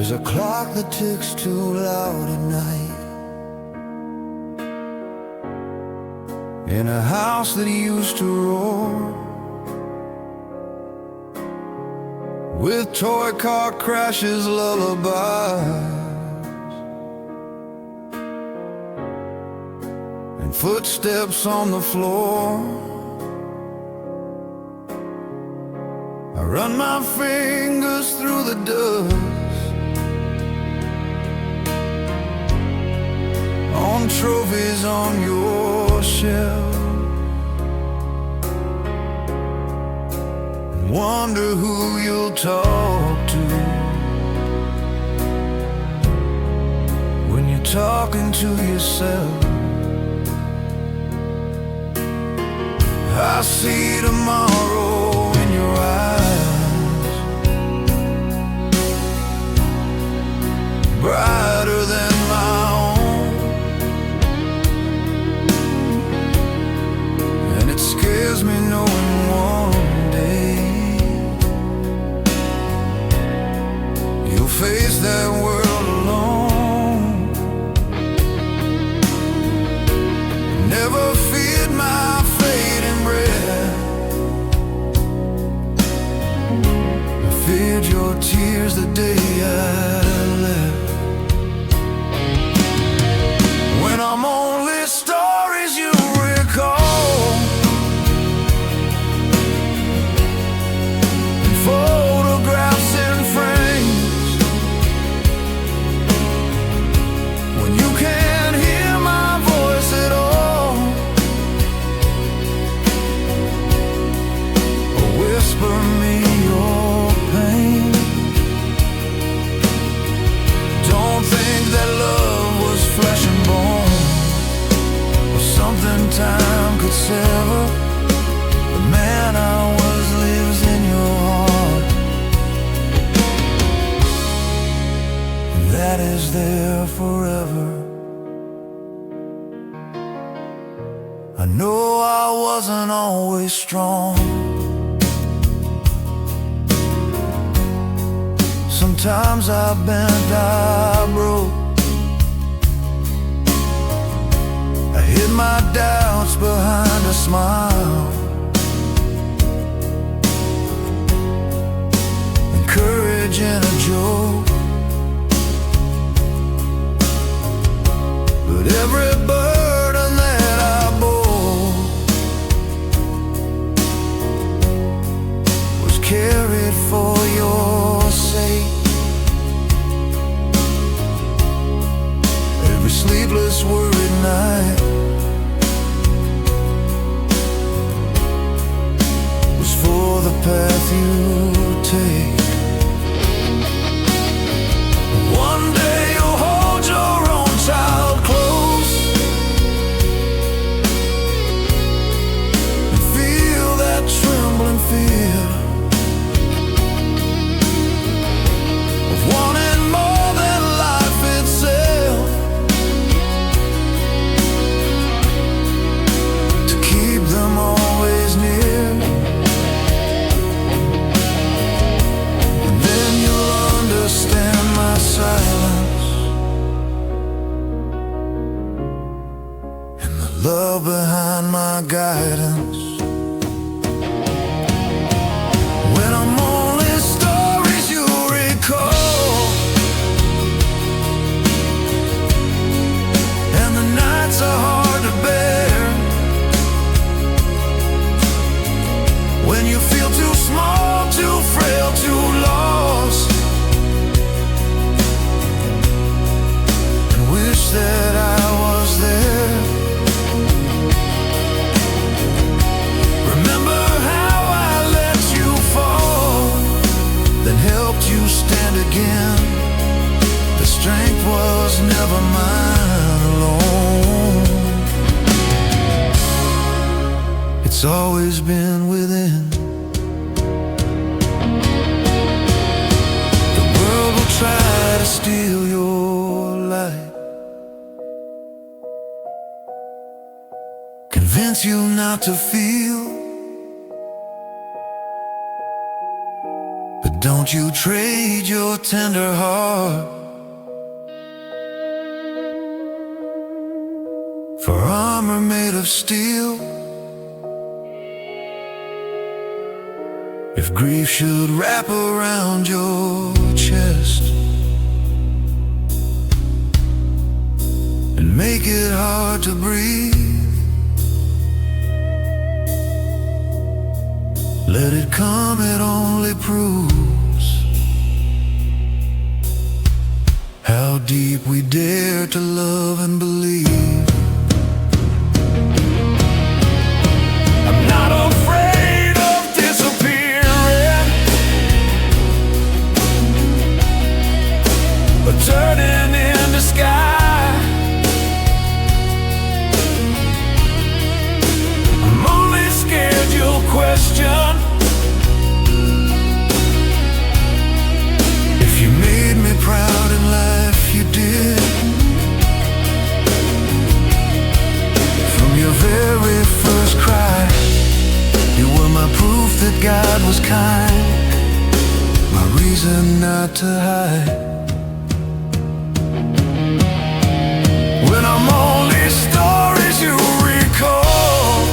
There's a clock that ticks too loud at night, in a house that used to roar, with toy car crashes, lullabies, and footsteps on the floor. I run my fingers through the dust on trophies on your shelf, and wonder who you'll talk to when you're talking to yourself. I see tomorrow in your eyes, brighter than my own, and it scares me knowing one day you'll face that world alone. Never feared my fading breath, I feared your tears the day I left. When I'm only stories you recall, and photographs in frames, when you can't hear my voice at all, or whisper me your pain. Don't think that love was flesh and bone, or something time could sever. The man I was lives in your heart, and that is there forever. I know I wasn't always strong, sometimes I bent, I broke, I hid my doubts behind a smile, and courage in a joke. But every burden that I bore was carried for your sake. Every sleepless, worried night was for the path you take. One day you'll hold your own child close and feel that trembling fear of wanting more than life itself, to keep them always near. And then you'll understand my silence and the love behind my guidance. When I'm only stories you recall, and the nights are hard to bear, when you feel too small, too frail, too lost, and wish that I was there. Remember how I let you fall, then helped you stand again. The strength was never mine alone, it's always been within. The world will try to steal your light, convince you not to feel, but Don't you trade your tender heart for armor made of steel. If grief should wrap around your chest and make it hard to breathe, let it come, it only proves how deep we dare to love and believe. I'm not afraid of disappearing, but turning into sky. I'm only scared you'll question if you made me proud in life. You did. From your very first cry, you were my proof that God was kind, my reason not to hide. When I'm only stories you recall,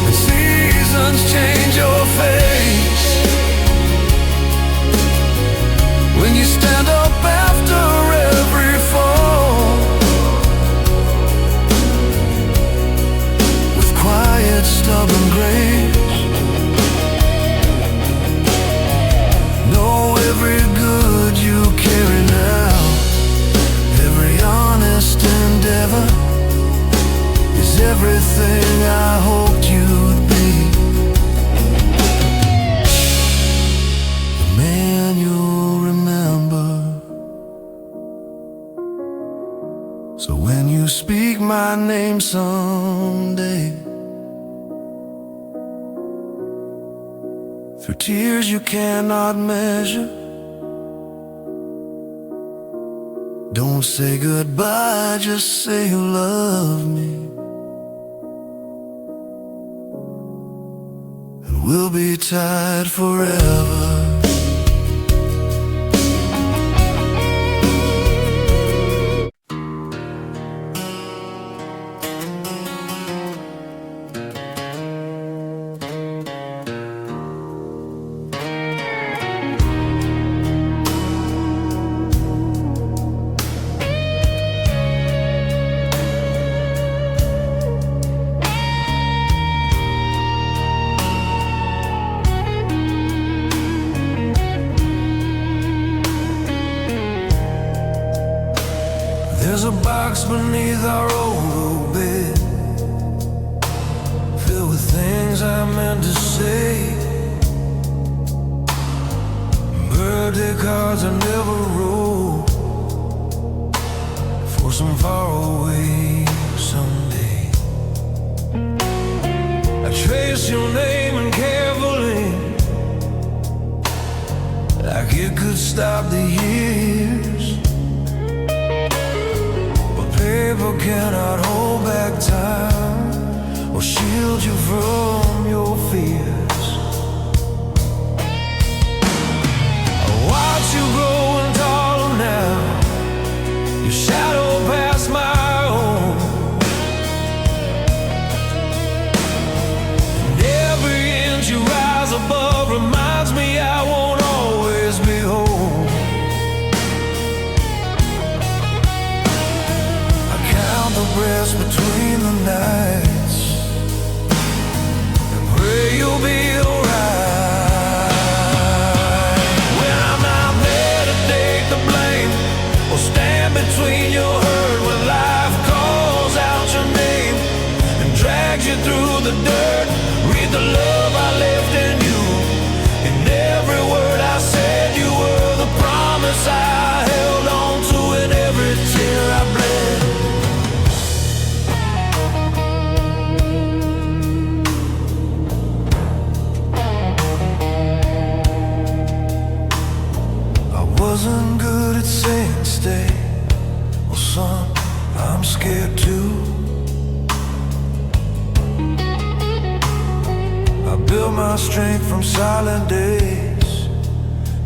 and seasons change your face, when you stand up after every fall, with quiet, stubborn grace. Know every good you carry now, every honest endeavor is everything I hoped you'd be. The man you'll remember. So when you speak my name someday, through tears you cannot measure, don't say goodbye, just say you love me, and we'll be tied forever. There's a box beneath our old bed, filled with things I meant to say, birthday cards I never wrote for some faraway someday. I traced your name and carefully, like it could stop the years. Paper cannot hold back time or shield you from your fears. I watch you growing taller now, your shadow past my own, and every inch you rise above reminds me I won't always be home. The breaths between the nights and pray you'll be alright. When I'm not there to take the blame or stand between your hurt when life calls out your name and drags you through the dirt, read the love I left in you. In every word I said, you were the promise I held on to, in every tear I bled. Wasn't good at saying stay. Well, son, I'm scared too. I've built my strength from silent days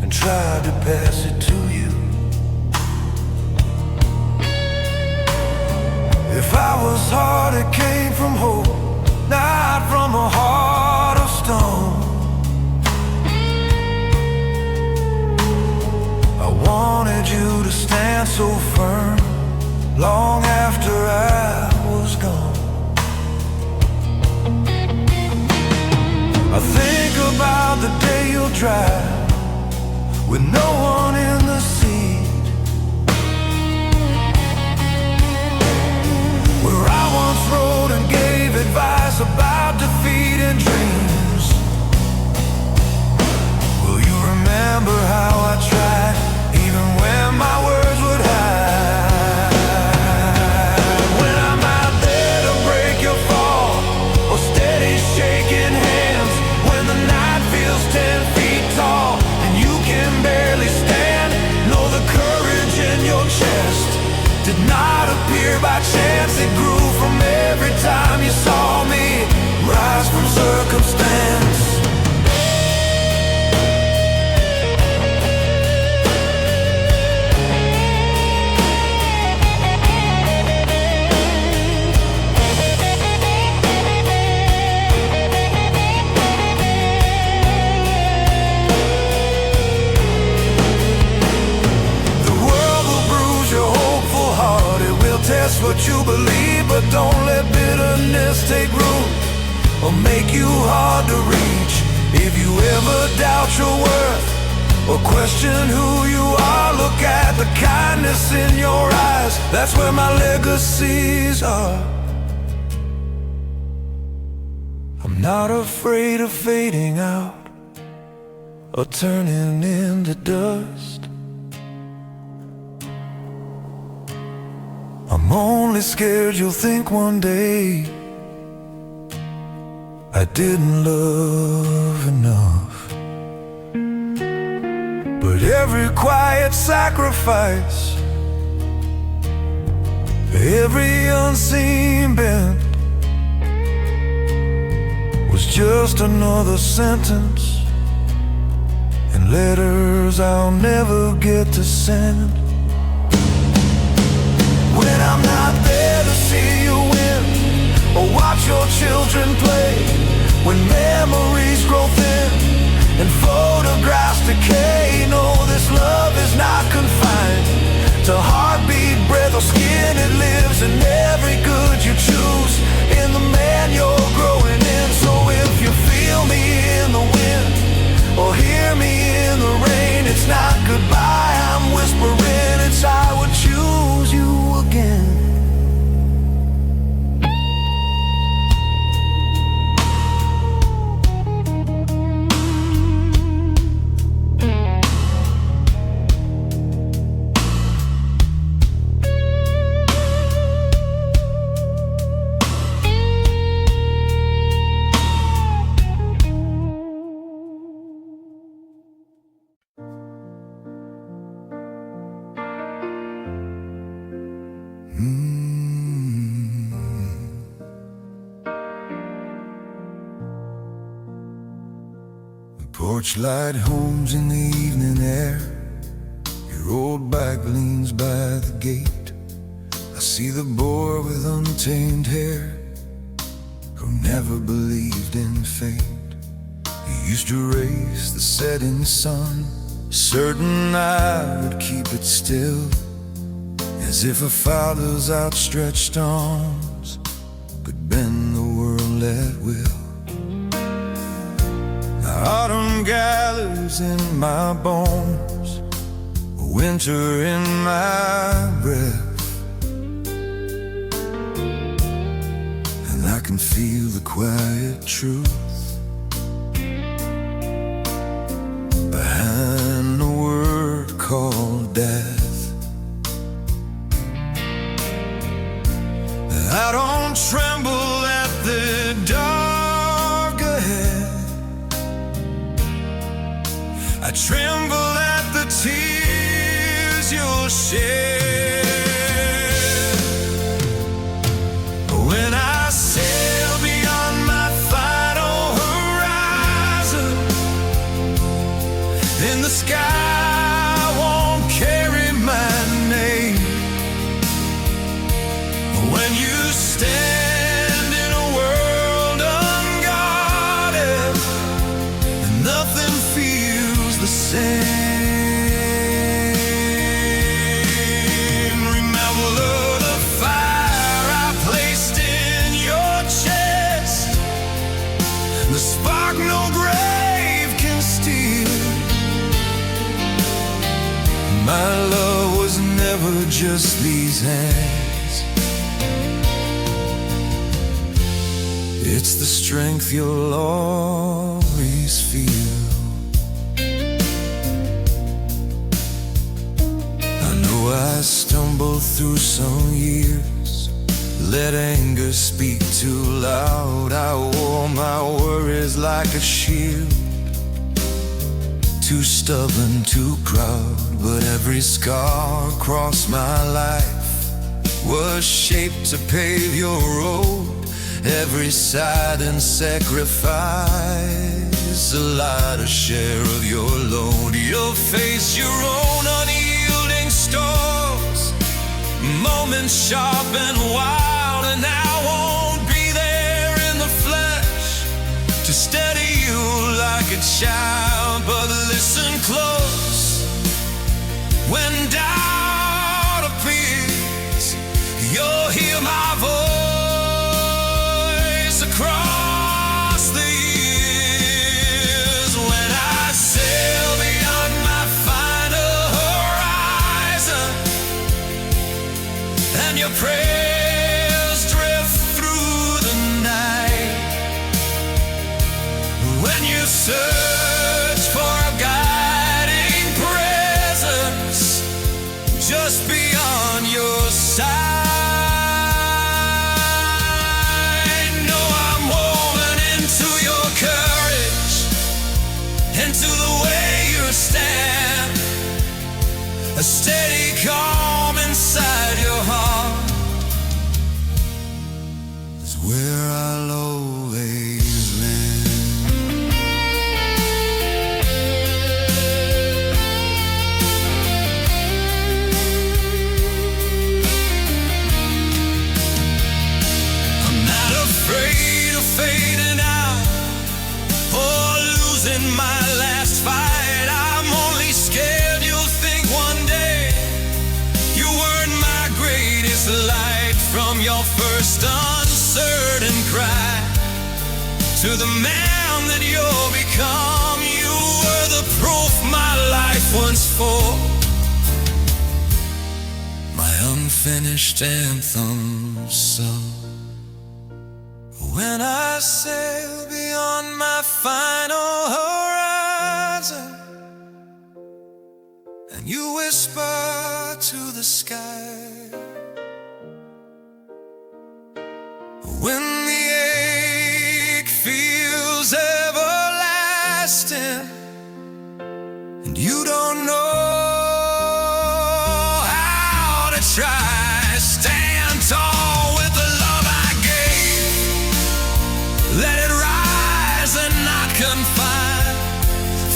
and tried to pass it to you. If I was hard, it came from hope, not from a heart of stone. I wanted you to stand so firm long after I was gone. I think about the day you'll drive with no one in the seat, where I once wrote and gave advice about defeating dreams. Will you remember how I tried, even when my words would hide? When I'm out there to break your fall, or steady shaking hands, when the night feels 10 feet tall and you can barely stand, know the courage in your chest did not appear by chance. It grew from every time you saw me rise from circumstance. Test what you believe, but don't let bitterness take root or make you hard to reach. If you ever doubt your worth or question who you are, look at the kindness in your eyes. That's where my legacies are. I'm not afraid of fading out or turning into dust. I'm only scared you'll think one day I didn't love enough. But every quiet sacrifice, every unseen bend, was just another sentence in letters I'll never get to send. When I'm not there to see you win or watch your children play, when memories grow thin and photographs decay, know this love is not confined to heartbeat, breath, or skin. It lives in every good you choose, in the man you're growing in. So if you feel me in the wind or hear me in the rain, it's not goodbye I'm whispering, it's I would choose you again. Porch light homes in the evening air, your old bike leans by the gate. I see the boy with untamed hair who never believed in fate. He used to race the setting sun, certain I would keep it still, as if a father's outstretched arms could bend the world at will. Autumn gathers in my bones, winter in my breath, and I can feel the quiet truth behind the word called death. I don't tremble at the dark ahead, I tremble at the tears you'll shed. When I sail beyond my final horizon, these hands. It's the strength you'll always feel. I know I stumbled through some years, let anger speak too loud. I wore my worries like a shield, too stubborn, too proud. But every scar across my life was shaped to pave your road. Every silent sacrifice, a lighter share of your load. You'll face your own unyielding storms, moments sharp and wild, and I won't be there in the flesh to steady you like a child. But listen close, when doubt appears, you'll hear my voice across the years. When I sail beyond my final horizon, and your prayers drift through the night, when you search for a guiding presence just beyond your sight, know I'm woven into your courage, into the way you stand, a steady calm inside your heart is where I'll always land. I'm not afraid of fading out or losing my last fight. I'm only scared you'll think one day you weren't my greatest light. From your first uncertain cry to the man that you'll become, you were the proof my life once for, my unfinished anthem sung. When I sail beyond my final horizon, and you whisper to the sky, when the ache feels everlasting, and you don't know how to try, stand tall with the love I gave. Let it rise and not confine,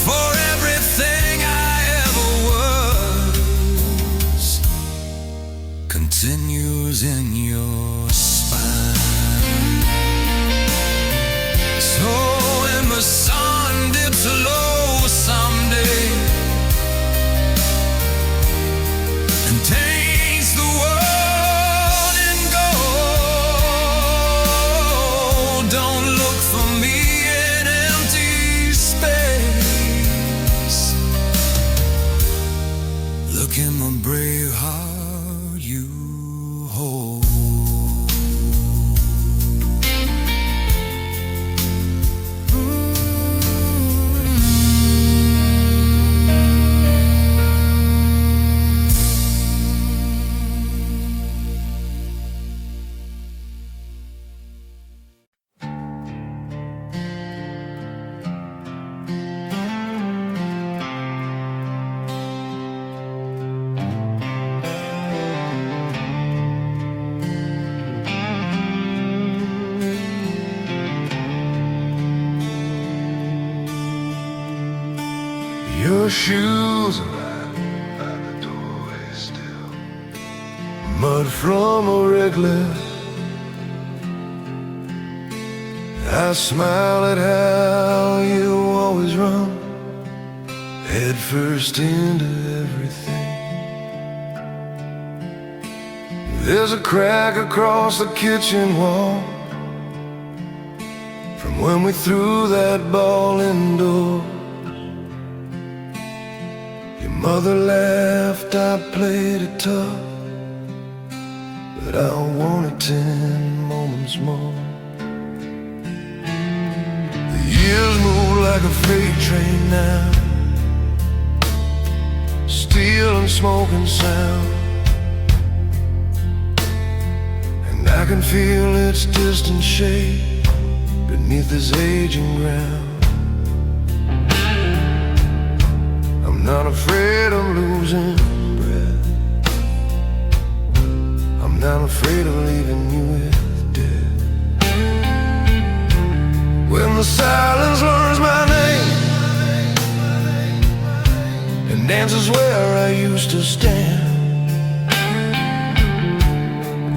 for everything I ever was continues in your spine. So when the sun dips low someday and taints the world in gold, don't look for me in empty space. Look in the brave heart you hold. Your shoes are right by the doorway still, mud from a reckless. I smile at how you always run head first into everything. There's a crack across the kitchen wall from when we threw that ball indoors. Your mother laughed, I played it tough, but I wanted 10 moments more. The years move like a freight train now, steel and smoke and sound, and I can feel its distant shade beneath this aging ground. I'm not afraid of losing breath, I'm not afraid of leaving you with death. When the silence learns my name and dances where I used to stand,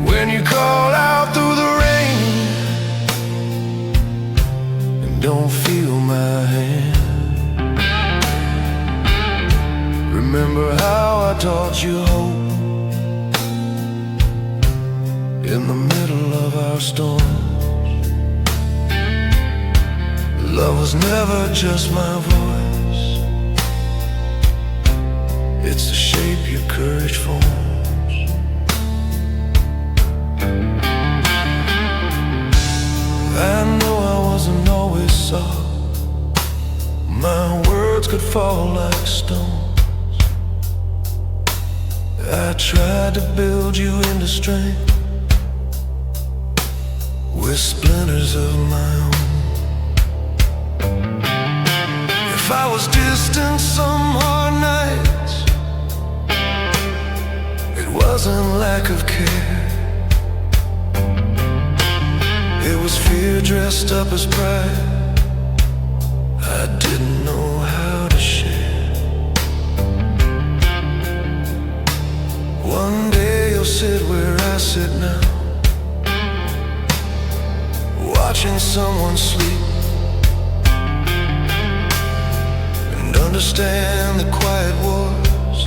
when you call out through the rain and don't feel my hand, remember how I taught you hope in the middle of our storms. Love was never just my voice, it's the shape your courage forms. I know I wasn't always soft, my words could fall like stones. I tried to build you into strength with splinters of my own. If I was distant some hard nights, it wasn't lack of care, it was fear dressed up as pride I didn't know how to share. One day you'll sit where I sit now, watching someone sleep, and understand the quiet wars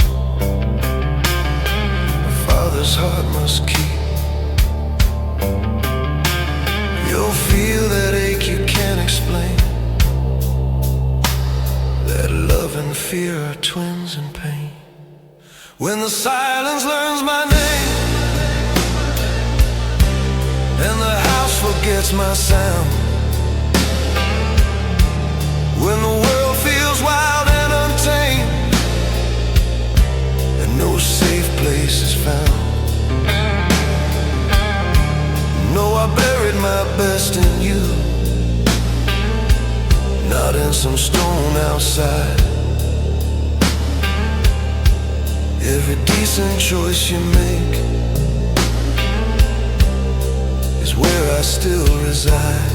a father's heart must keep. You'll feel that ache you can't explain, that love and fear are twins in pain. When the silence learns my name and the house forgets my sound, when the world feels wild and untamed and no safe place is found, know I buried my best in you, not in some stone outside. Every decent choice you make is where I still reside.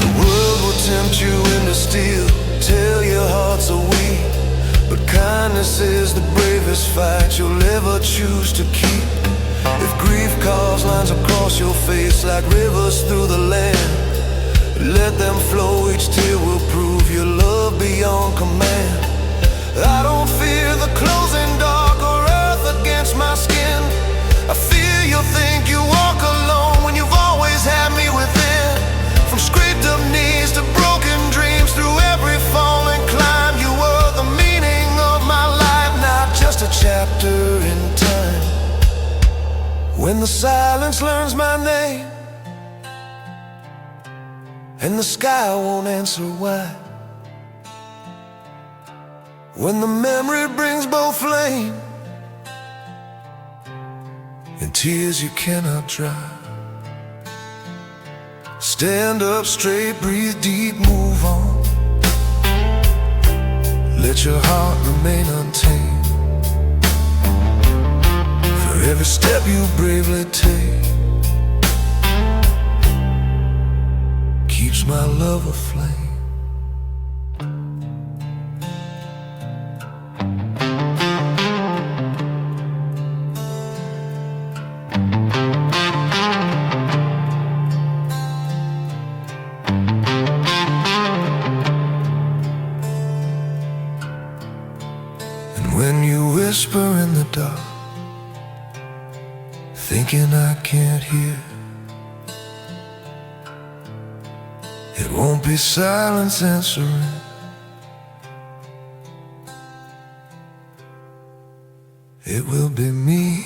The world will tempt you into steel, tell your heart's are weak, but kindness is the bravest fight you'll ever choose to keep. If grief carves lines across your face like rivers through the land, let them flow, each tear will prove your love beyond command. I don't fear the closing dark or earth against my skin, I fear you'll think you walk alone when you've always had me within. From scraped up knees to broken dreams, through every fall and climb, you were the meaning of my life, not just a chapter in time. When the silence learns my name and the sky won't answer why, when the memory brings both flame and tears you cannot dry, stand up straight, breathe deep, move on, let your heart remain untamed. For every step you bravely take keeps my love aflame. And when you whisper in the dark, thinking I can't hear, it won't be silence answering, it will be me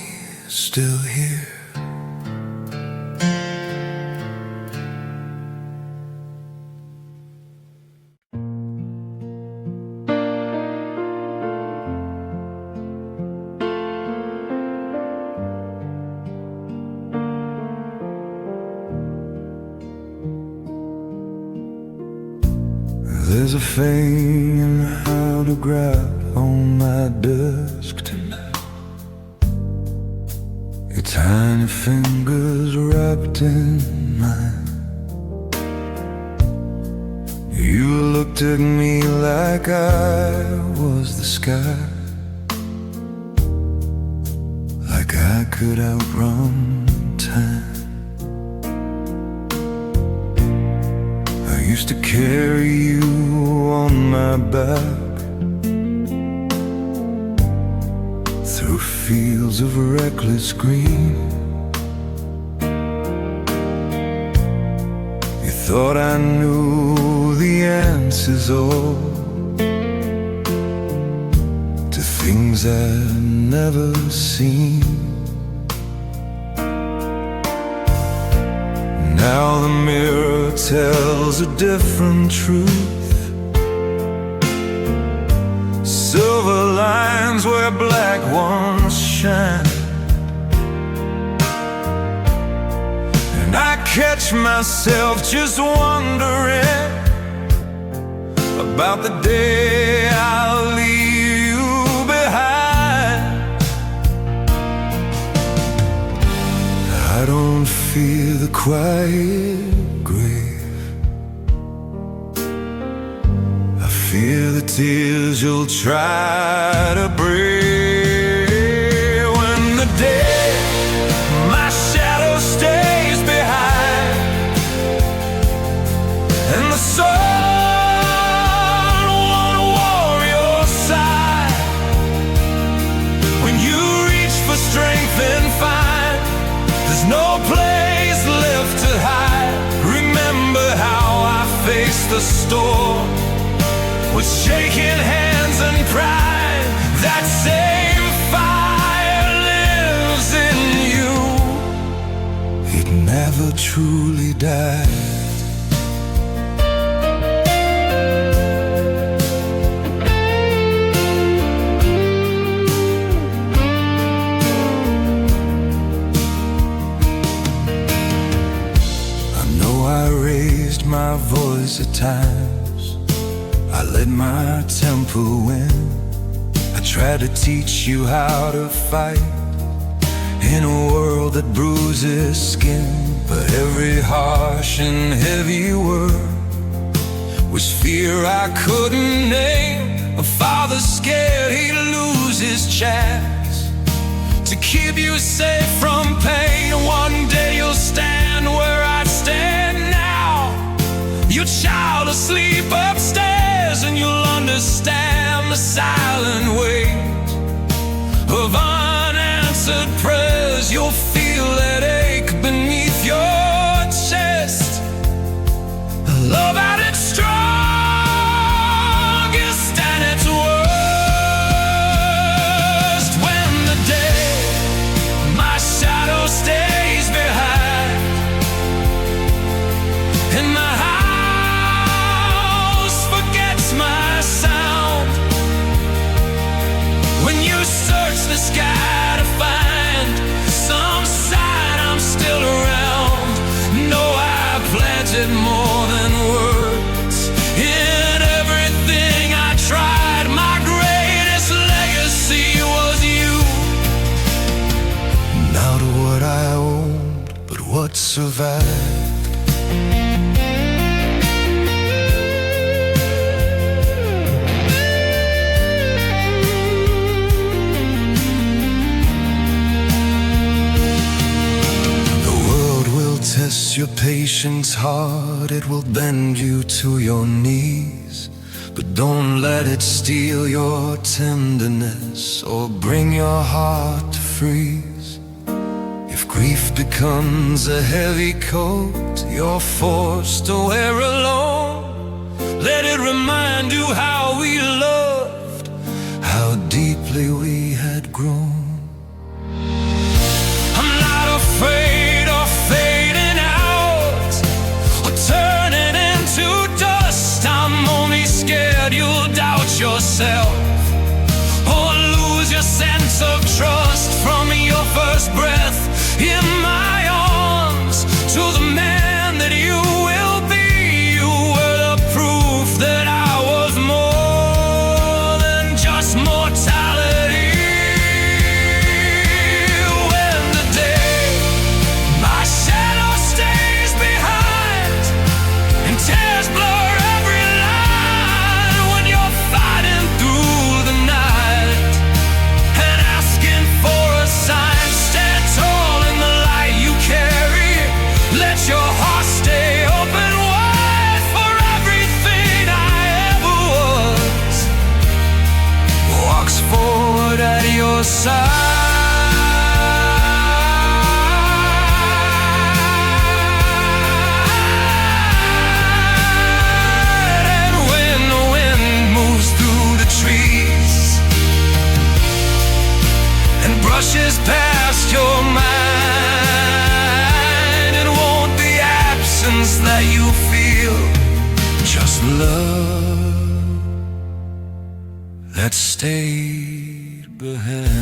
still here. There's a thing in how to grab on my desk tonight. Your tiny fingers wrapped in mine. You looked at me like I was the sky, like I could outrun time. I used to carry you on my back through fields of reckless green. You thought I knew the answers all to things I'd never seen. Now the mirror tells a different truth. Silver lines where black ones shine. And I catch myself just wondering about the day I'll leave you behind. I don't fear the quiet grave, I fear the tears you'll try to brave. When the day my shadow stays behind and the sun won't warm your side, when you reach for strength and find there's no place left to hide, remember how I faced the storm with shaking hands and pride. That same fire lives in you, it never truly died. I raised my voice at times, I let my temper win. I tried to teach you how to fight in a world that bruises skin. But every harsh and heavy word was fear I couldn't name. A father scared he'd lose his chance to keep you safe from pain. One day you'll stand where I stand now, your child asleep upstairs, and you'll understand the silent weight of unanswered prayers. You'll feel that ache beneath your chest, love at its strongest and its worst. When the day my shadow stays behind and the house forgets my sound, when you search the sky to find some sign I'm still around, know I planted more than words in everything I tried. My greatest legacy was you. Not what I owned, but what survived. Test your patience hard, it will bend you to your knees. But don't let it steal your tenderness or bring your heart to freeze. If grief becomes a heavy coat you're forced to wear alone, let it remind you how we loved, how deeply we had grown. And when the wind moves through the trees and brushes past your mind, it won't be absence that you feel, just love that stayed behind.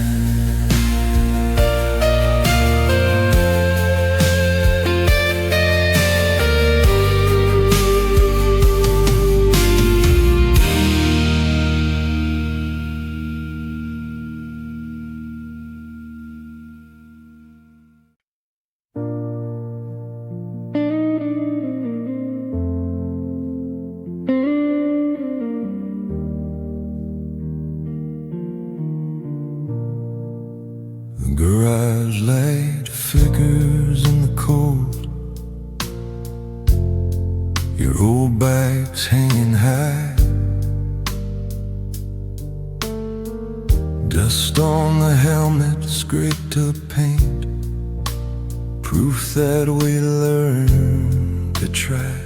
Garage light flickers in the cold. Your old bike's hanging high. Dust on the helmet, scraped up paint, proof that we learned to try.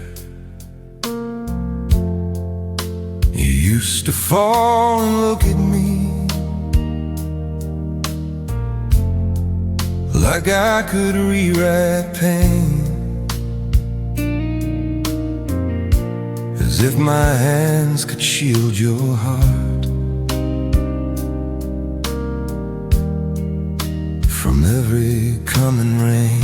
You used to fall and look at me like I could rewrite pain, as if my hands could shield your heart from every coming rain.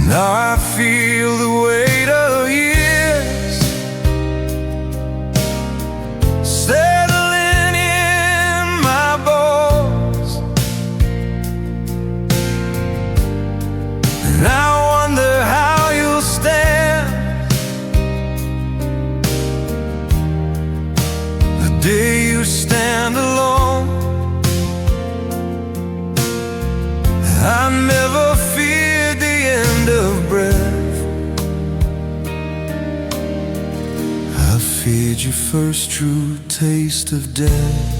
Now I feel the weight of years settling in my bones, and I wonder how you'll stand the day you stand alone. I never feared the end of breath, I feared your first true taste of death.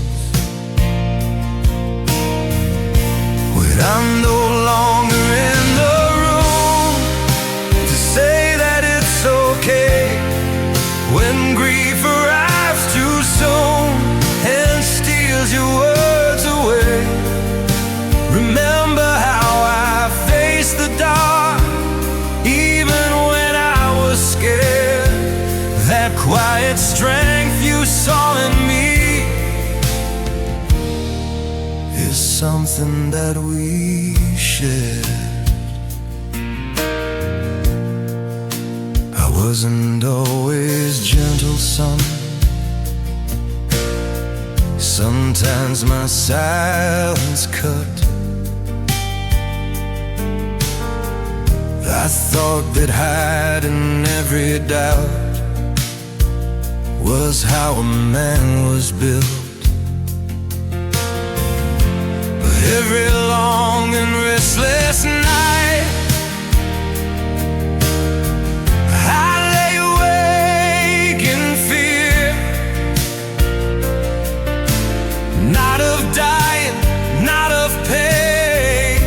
When I'm no longer in the room to say that it's okay, when grief arrives too soon and steals your words away, remember how I faced the dark even when I was scared. That quiet strength you saw in me is something that we shared. I wasn't always gentle, son. Sometimes my silence cut. I thought that hiding every doubt was how a man was built. But every long and restless night I lay awake in fear, not of dying, not of pain,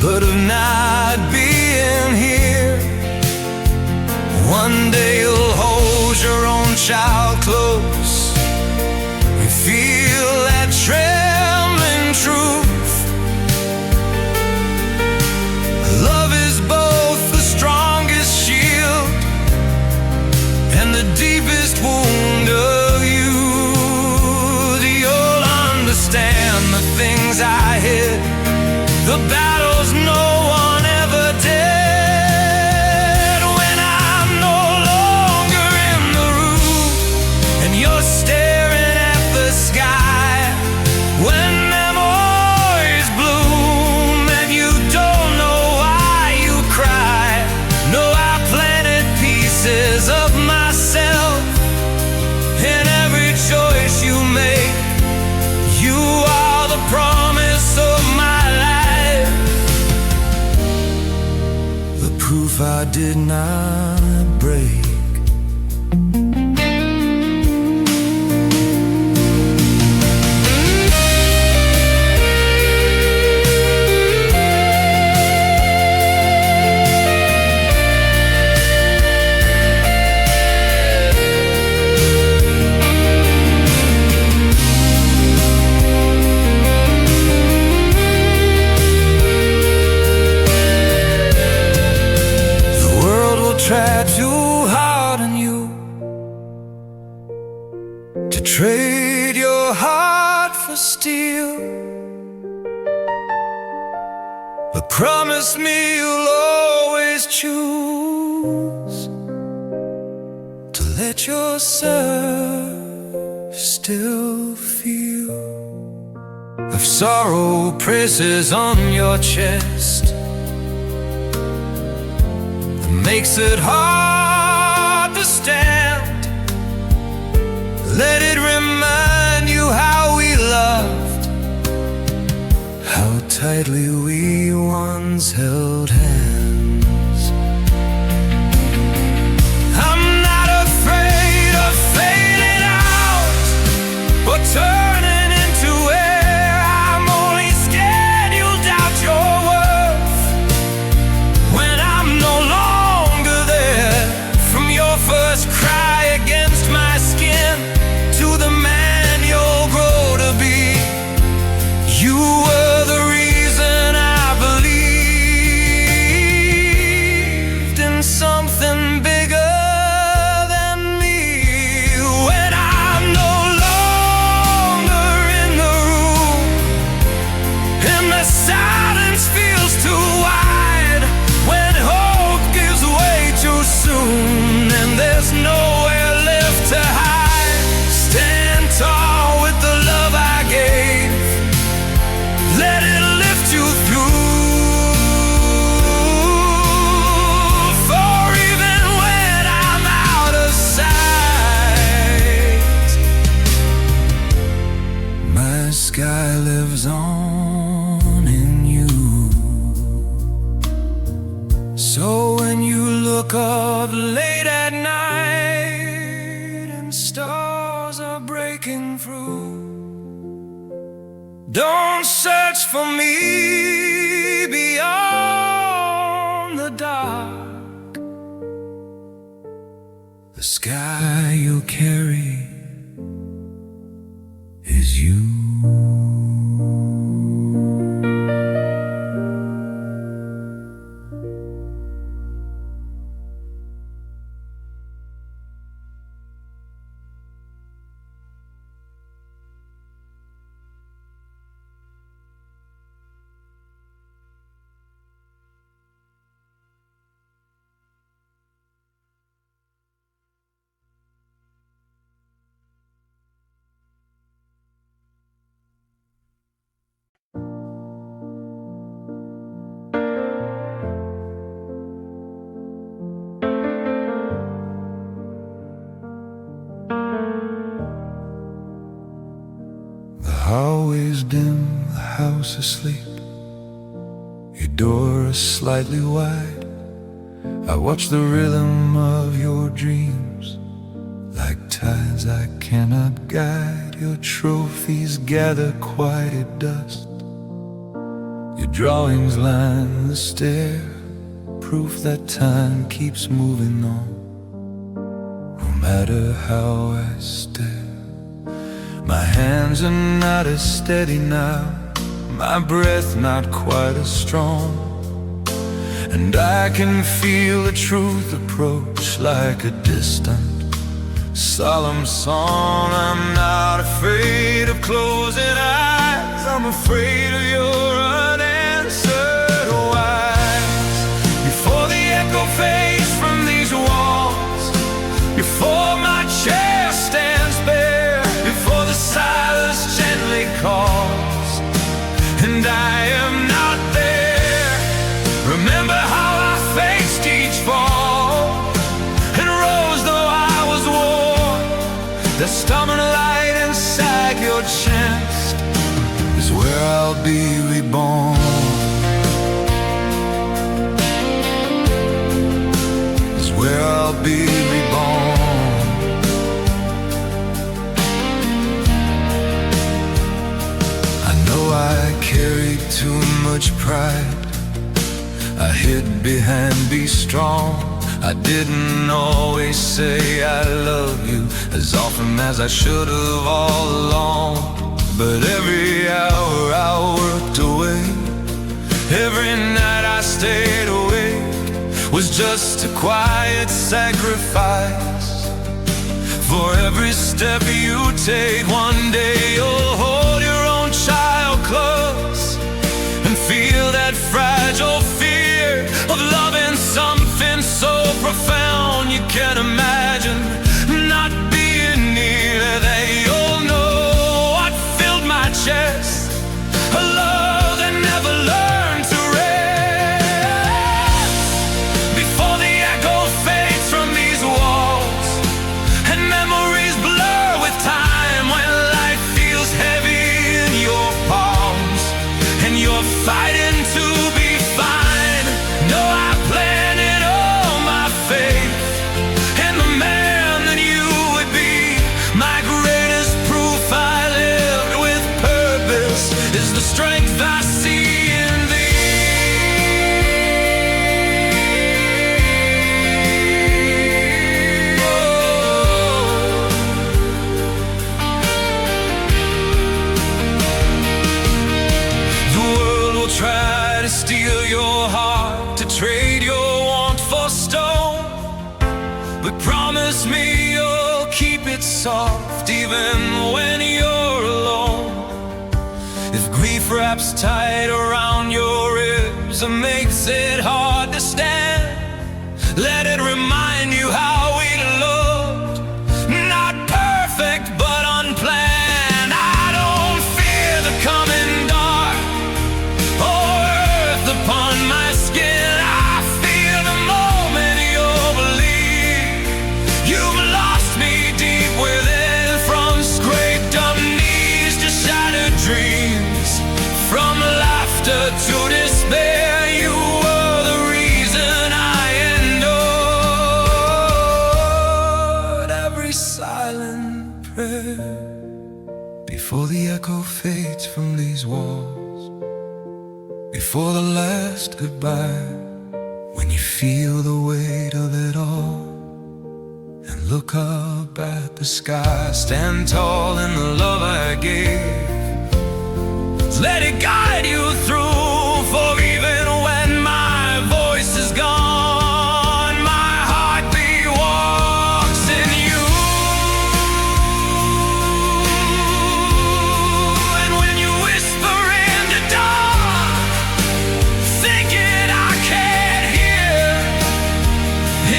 but of not being here. One day you'll hold your own child close and feel that trembling truth. Love is both the strongest shield and the deepest wound of youth. You'll understand the things I hid, the battles no one ever did. When I'm no longer in the room and you're staring at the sky, when memories bloom and you don't know why you cry. No, I planted pieces of myself in every choice you make. You are the promise of my life, the proof I did not break. trade your heart for steel, but promise me you'll always choose to let yourself still feel. If sorrow presses on your chest, it makes it hard to stand, let it remind you how we loved, how tightly we once held hands. I'm not afraid of fading out or turning into air. I'm only scared you'll doubt your worth when I'm no longer there. From your first cry against my skin to the man you'll grow to be, you were the reason I believed in something bigger than me. When I'm no longer in the room and the silence feels too wide, when hope gives way too soon and there's nowhere left to hide, stand tall with the love I gave, let it lift you through. For even when I'm out of sight, my sky lives on in you. So when you look up late at night and stars are breaking through, don't search for me beyond the dark. The sky you carry is you. The hallway's dim, the house asleep, your door is slightly wide. I watch the rhythm of your dreams like tides I cannot guide. Your trophies gather quiet at dust, your drawings line the stair, proof that time keeps moving on, no matter how I stare. My hands are not as steady now, my breath not quite as strong, and I can feel the truth approach like a distant, solemn song. I'm not afraid of closing eyes, I'm afraid of your unanswered whys. Before the echo fades from these walls, before my chair stands bare, before the silence gently calls and I am not there, remember how I faced each fall and rose though I was worn. The stubborn light inside your chest is where I'll be reborn, is where I'll be reborn. I carried too much pride, I hid behind be strong. I didn't always say I love you as often as I should have all along. But every hour I worked away, every night I stayed awake, was just a quiet sacrifice for every every step you take. One day you'll hold your own child close and feel that fragile fear of loving something so profound you can't imagine not being near. That you'll know what filled my chest, a love that never learned to rest. Before the echo fades from these walls and memories blur with time, when life feels heavy in your palms and you're fighting to be fine, know I planted all my faith in the man that you would be. My greatest proof I lived with purpose is the strength I see in thee. The world will try to steal your heart, to trade your warmth for stone, but promise me you'll keep it soft even when you're alone. If grief wraps tight around your ribs and makes it hard to stand, let it remind you how we loved, not perfect but unplanned. I don't fear the coming dark or earth upon my skin. I feel the moment you'll believe you've lost me deep within. From scraped up knees to shattered dreams, from laughter to despair, you were the reason I endured every silent prayer. Before the echo fades from these walls, before the last goodbye, when you feel the weight of it all and look up at the sky, stand tall in the love I gave. Let it guide you through, for even when my voice is gone, my heartbeat walks in you. And when you whisper in the dark, thinking I can't hear,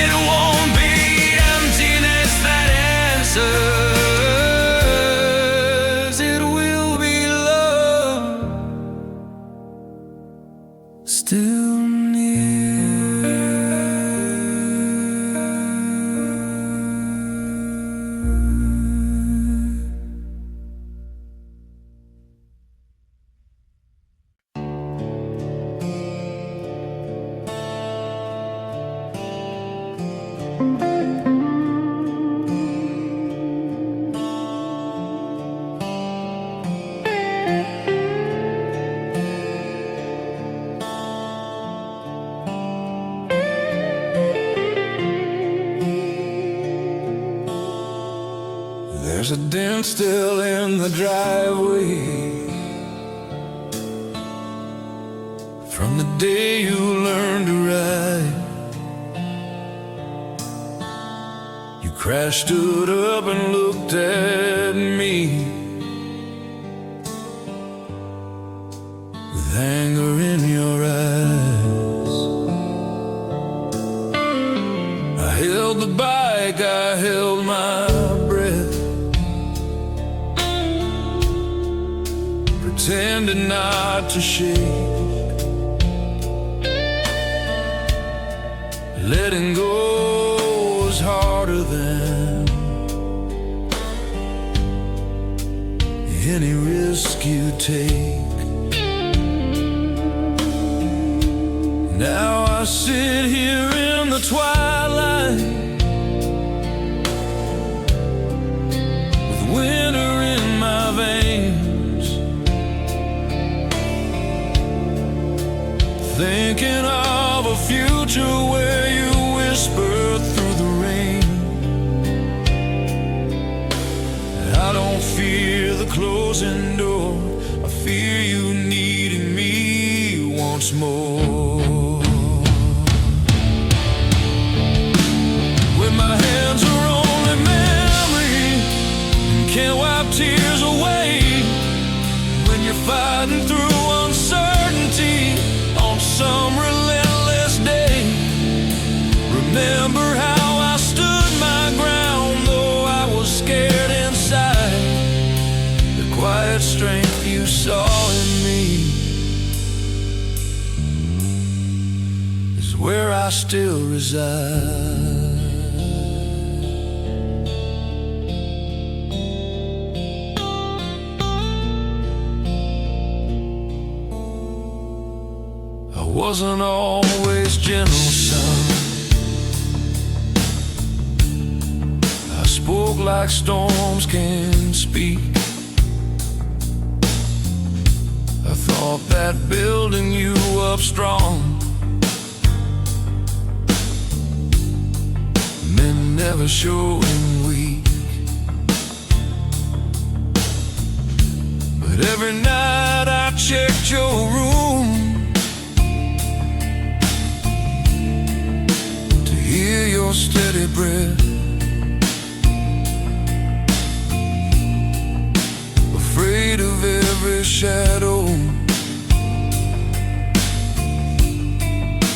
it won't be emptiness that answers, it will be love still near. There's a dent still in the driveway from the day you learned to ride. You crashed, stood up and looked at me with anger in your eyes. I held the bike, I held my breath, pretended not to shake. Letting go is harder than any risk you take. Now I sit here in the twilight with winter in my veins, thinking of a future where you whisper through the rain. I don't fear the closing door, I fear you needing me once more. When my hands are only memory that strength you saw in me is where I still reside. I wasn't always gentle, son. I spoke like storms can speak. I thought that building you up strong meant never showing weak. But every night I checked your room to hear your steady breath, afraid of every shadow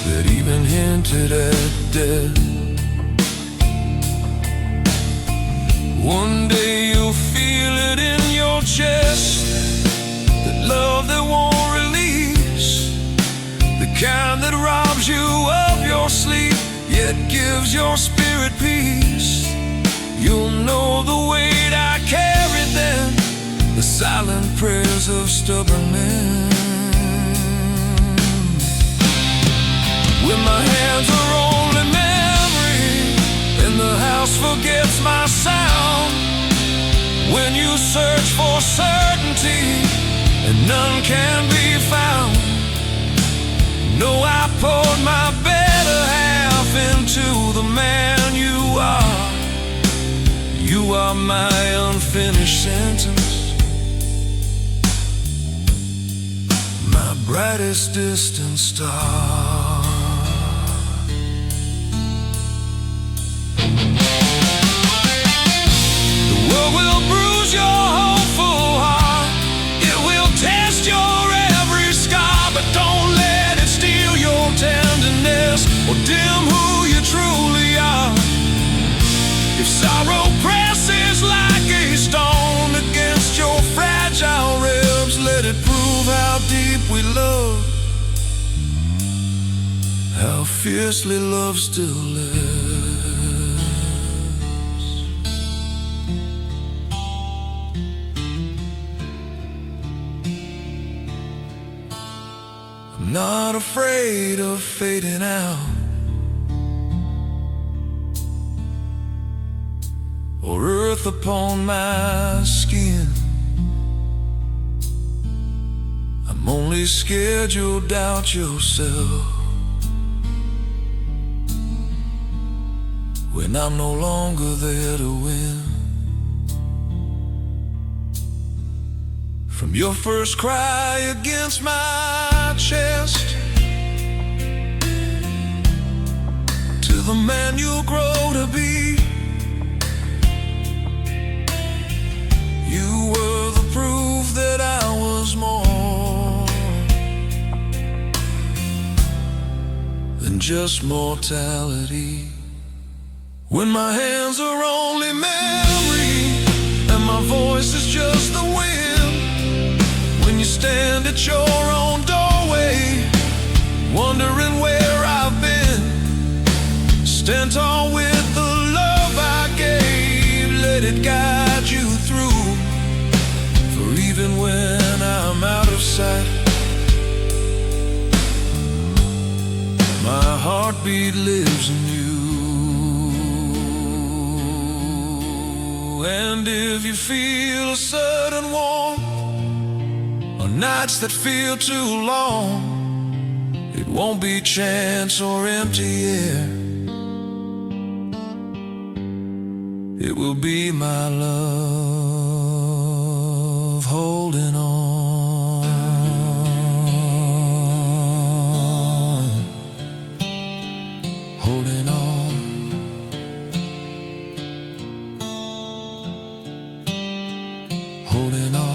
that even hinted at death. One day you'll feel it in your chest, that love that won't release, the kind that robs you of your sleep, yet gives your spirit peace. You'll know the weight I carried then, the silent prayers of stubborn men. When my hands are only memory and the house forgets my sound, when you search for certainty and none can be found, know I poured my better half into the man you are. You are my unfinished sentence, my brightest distant star. The world will bruise your hopeful heart, it will test your every scar, but don't let it steal your tenderness or dim who you truly are. If sorrow presses like a stone against your fragile ribs, let it prove how deep we love, how fiercely love still lives. I'm not afraid of fading out or earth upon my skin. I'm only scared you'll doubt yourself when I'm no longer there to win. From your first cry against my chest to the man you'll grow to be, you were the proof that I was more than just mortality. When my hands are only memory and my voice is just the wind, when you stand at your own doorway wondering where I've been, stand tall with the love I gave, let it guide you through. For even when I'm out of sight, my heartbeat lives in you. And if you feel a sudden warmth on nights that feel too long, it won't be chance or empty air, it will be my love holding on. Holding on. Holding on.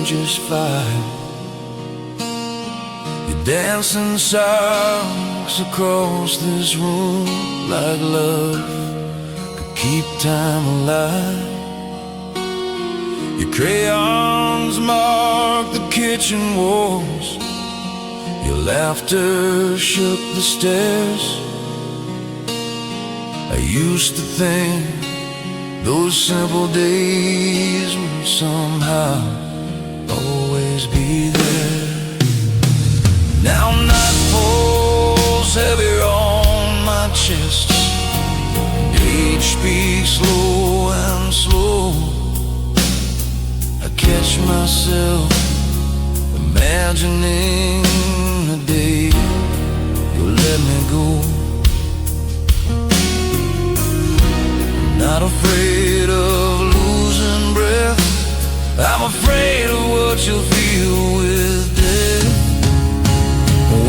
just fine. You're dancing songs across this room like love could keep time alive. Your crayons mark the kitchen walls. Your laughter shook the stairs. I used to think those simple days would somehow always be there. Now night falls heavy on my chest. Age speaks slow and slow. I catch myself imagining the day you'll let me go. I'm not afraid of losing breath. I'm afraid of what you'll feel with death.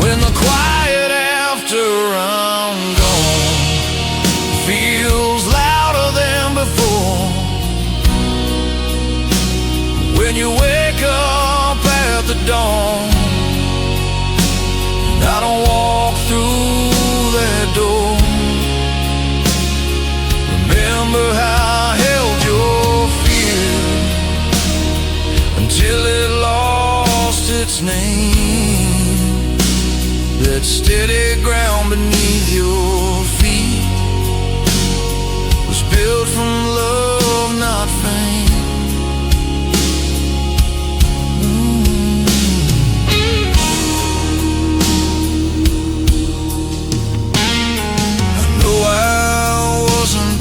When the quiet after I'm gone feels louder than before. When you wake up at the dawn, and I don't walk through that door. Remember how I held your fear until it lost its name. That steady ground beneath your feet was built from love, not fame.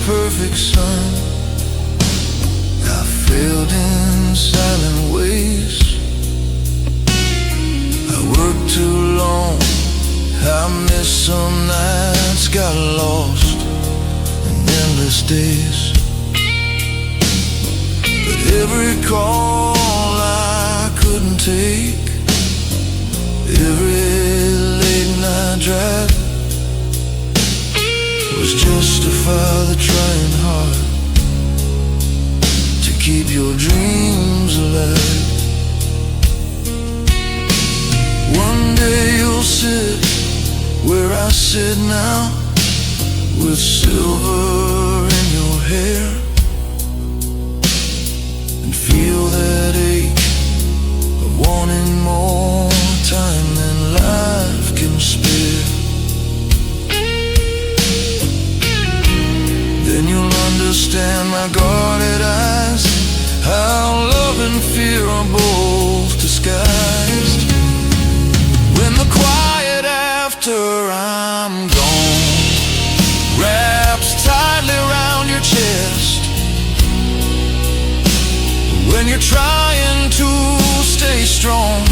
Perfect son, I failed in silent ways. I worked too long, I missed some nights, got lost in endless days. But every call I couldn't take, every late night drive was just a father trying hard to keep your dreams alive. One day you'll sit where I sit now, with silver in your hair, and feel that ache of wanting more time than life can spare. Then you'll understand my guarded eyes, how love and fear are both disguised. When the quiet after I'm gone wraps tightly around your chest, when you're trying to stay strong,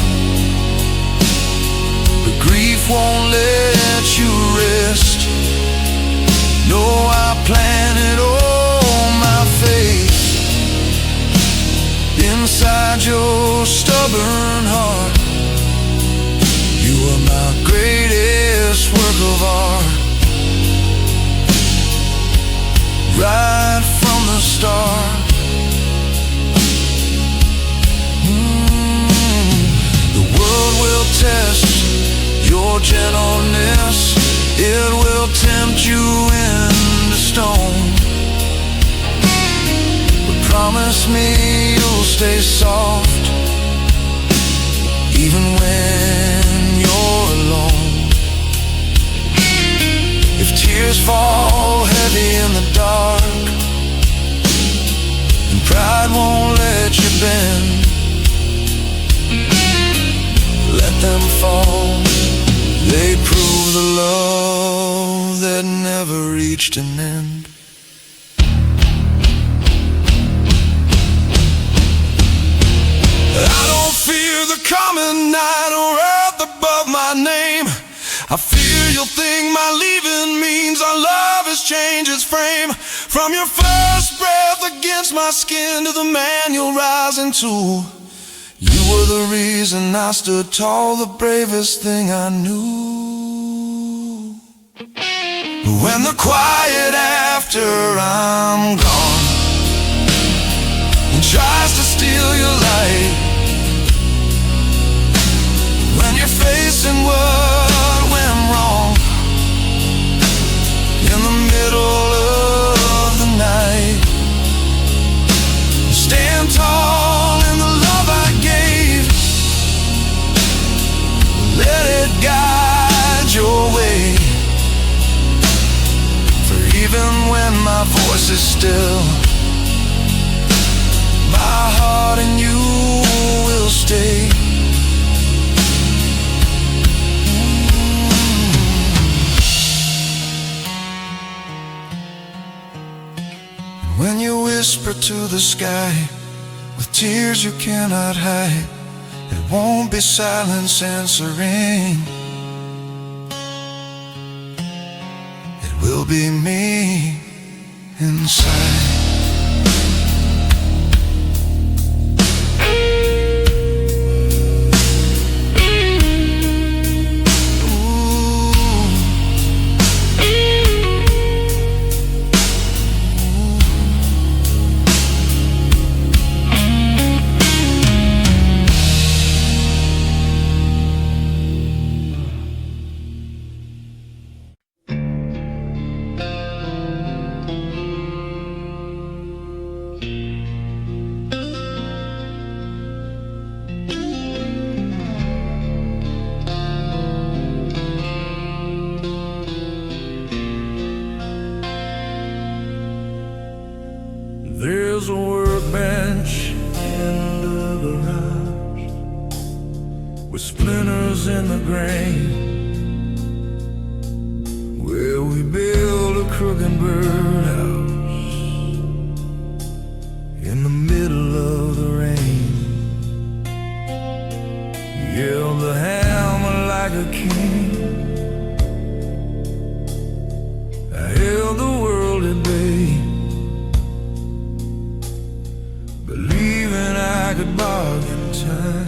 but grief won't let you rest. No, I planted all my faith inside your stubborn heart. You are my greatest work of art. Right from the start. The world will test your gentleness. It will tempt you into stone. But promise me you'll stay soft, even when you're alone. If tears fall heavy in the dark, and pride won't let you bend, let them fall. They prove the love that never reached an end. I don't fear the coming night or earth above my name. I fear you'll think my leaving means our love has changed its frame. From your first breath against my skin to the man you'll rise into, you were the reason I stood tall, the bravest thing I knew. When the quiet after I'm gone tries to steal your light, still. My heart and you will stay. When you whisper to the sky with tears you cannot hide, it won't be silence answering. It will be me inside. There's a workbench in the garage with splinters in the grain, where we build a crooked birdhouse in the middle of the rain. Yield the hammer like a king. I held the world at bay, believing I could bargain time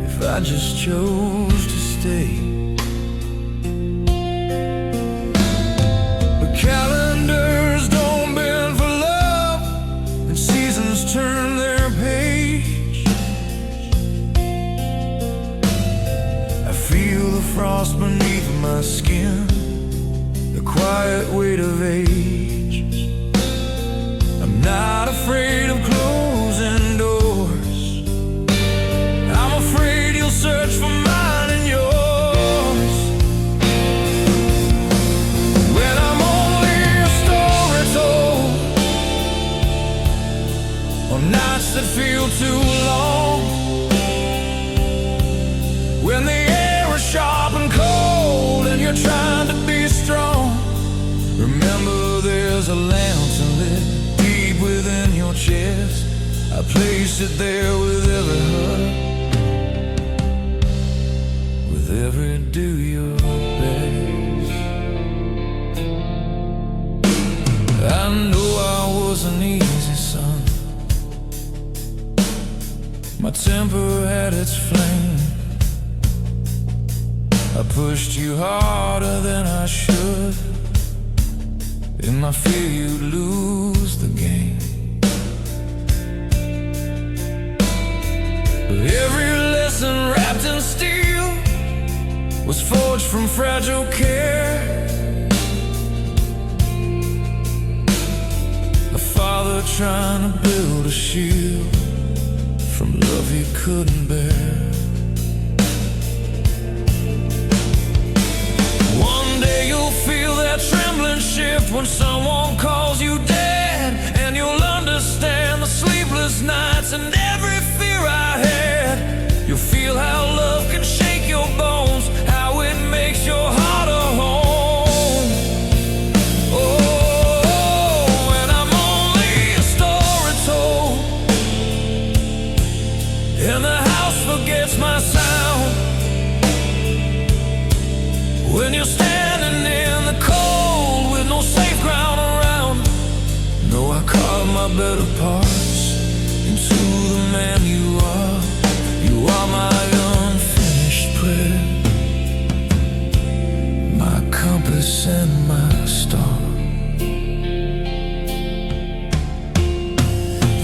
if I just chose to stay. But calendars don't bend for love, and seasons turn their page. I feel the frost beneath my skin, the quiet weight of age. I'm not afraid of closing doors. I'm afraid you'll search for mine and yours. When I'm only a story told, on nights that feel too long, when the air is sharp and cold and you're trying to be strong, remember there's a lantern lit deep within your chest. I place it there with every hurt, with every do your best. I know I was an easy son. My temper had its flame. I pushed you harder than I should, in my fear you'd lose the game. But every lesson wrapped in steel was forged from fragile care. A father trying to build a shield from love he couldn't bear. One day you'll feel that trembling shift when someone calls you dad, and you'll understand the sleepless nights and every fear I had. You'll feel how love can shake your bones, how it makes your heart a home. Oh, and I'm only a story told, and the house forgets my sound. When you're standing in the cold with no safe ground around, know I carved my better parts into the man you are. You are my unfinished prayer, my compass and my star.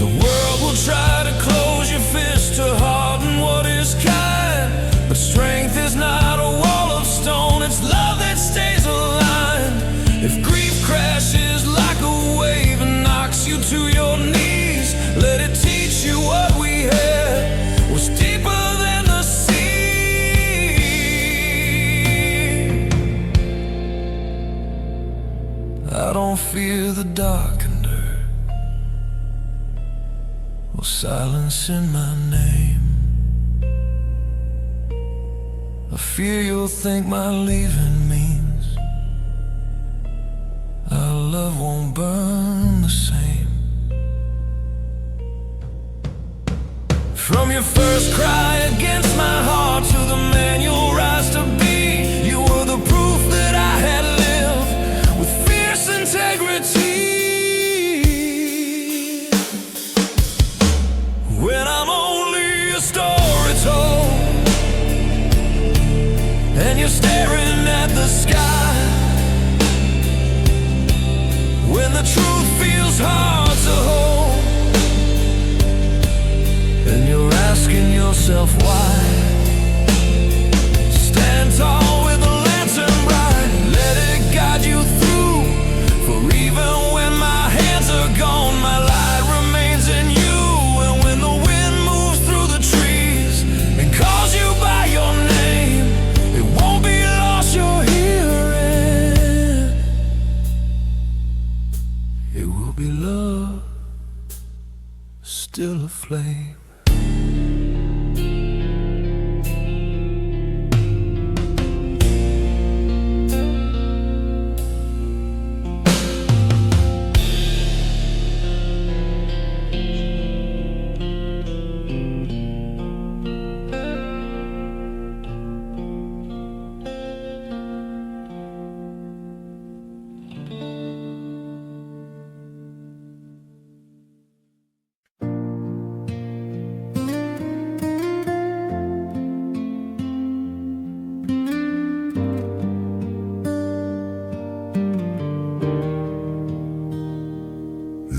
The world will try to close your fist to harden what is kind, but strength is not a wall of stone, it's love that stays aligned. If grief crashes like a wave and knocks you to your knees, let it teach you what we had was deeper than the sea. I don't fear the dark and dirt, silence in my name. I fear you'll think my leaving means our love won't burn the same. From your first cry against my heart to the man you'll rise to be, you were the proof that I had lived with fierce integrity. When I'm only a story told and you're staring at the sky, when the truth feels hard to hold and you're asking yourself why, stand tall with a lantern bright, let it guide you through. For even when my hands are gone, my light remains in you. And when the wind moves through the trees and calls you by your name, it won't be lost you're hearing. It will be love, still aflame.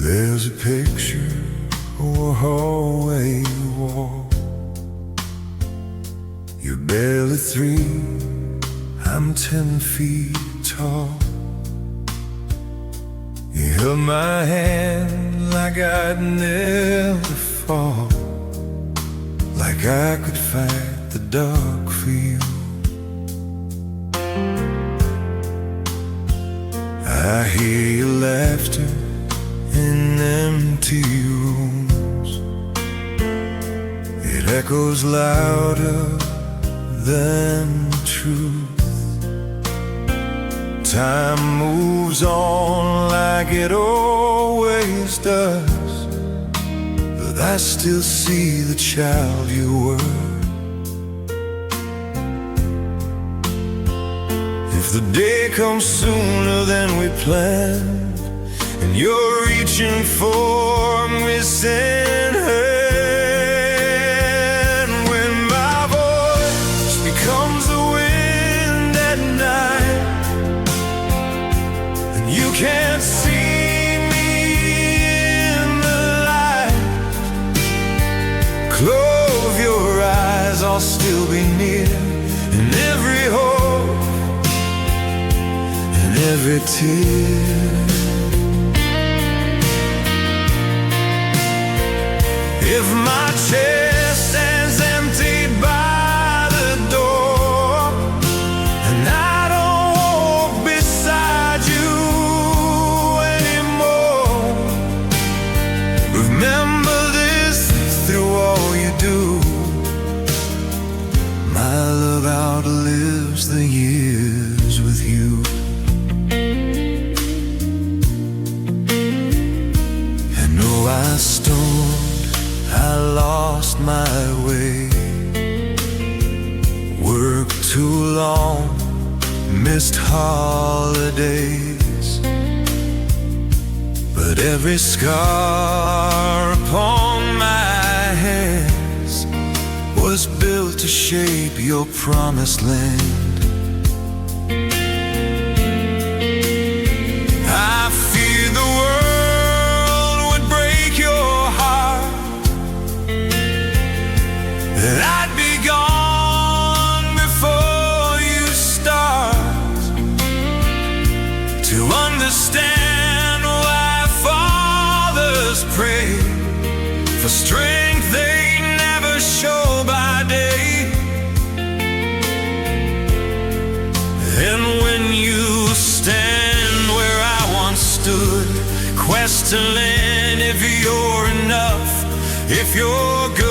There's a picture or a hallway wall. You're barely 3, I'm 10 feet tall. You held my hand like I'd never fall, like I could fight the dark for you. I hear your laughter in empty rooms. It echoes louder than truth. Time moves on like it always does, but I still see the child you were. If the day comes sooner than we planned, and you're reaching for a missing hand, when my voice becomes the wind at night, and you can't see me in the light, close your eyes, I'll still be near, in every hope and every tear. If my chair stands empty by the door, and I don't walk beside you anymore, remember this through all you do. My love outlives the years with you. And though I stumbled, I lost my way, worked too long, missed holidays, but every scar upon my hands was built to shape your promised land. I feared the world would break your heart, that I'd be gone before you start to understand why fathers pray for strength they never show by day. And when you stand where I once stood, questioning if you're enough, if you're good.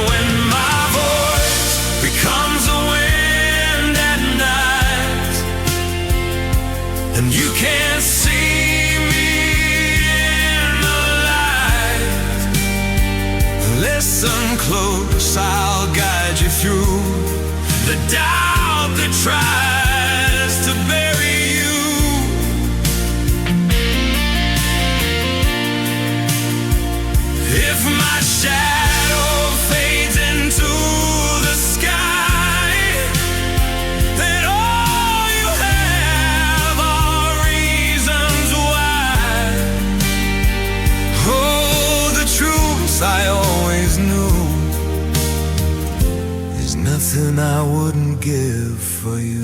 When my voice becomes a wind at night and you can't see me in the light, listen close, I'll guide you through the doubt that tries to bury you. If my shadow fades into the sky, then all you have are reasons why. Oh, the truth I always knew, there's nothing I wouldn't give for you.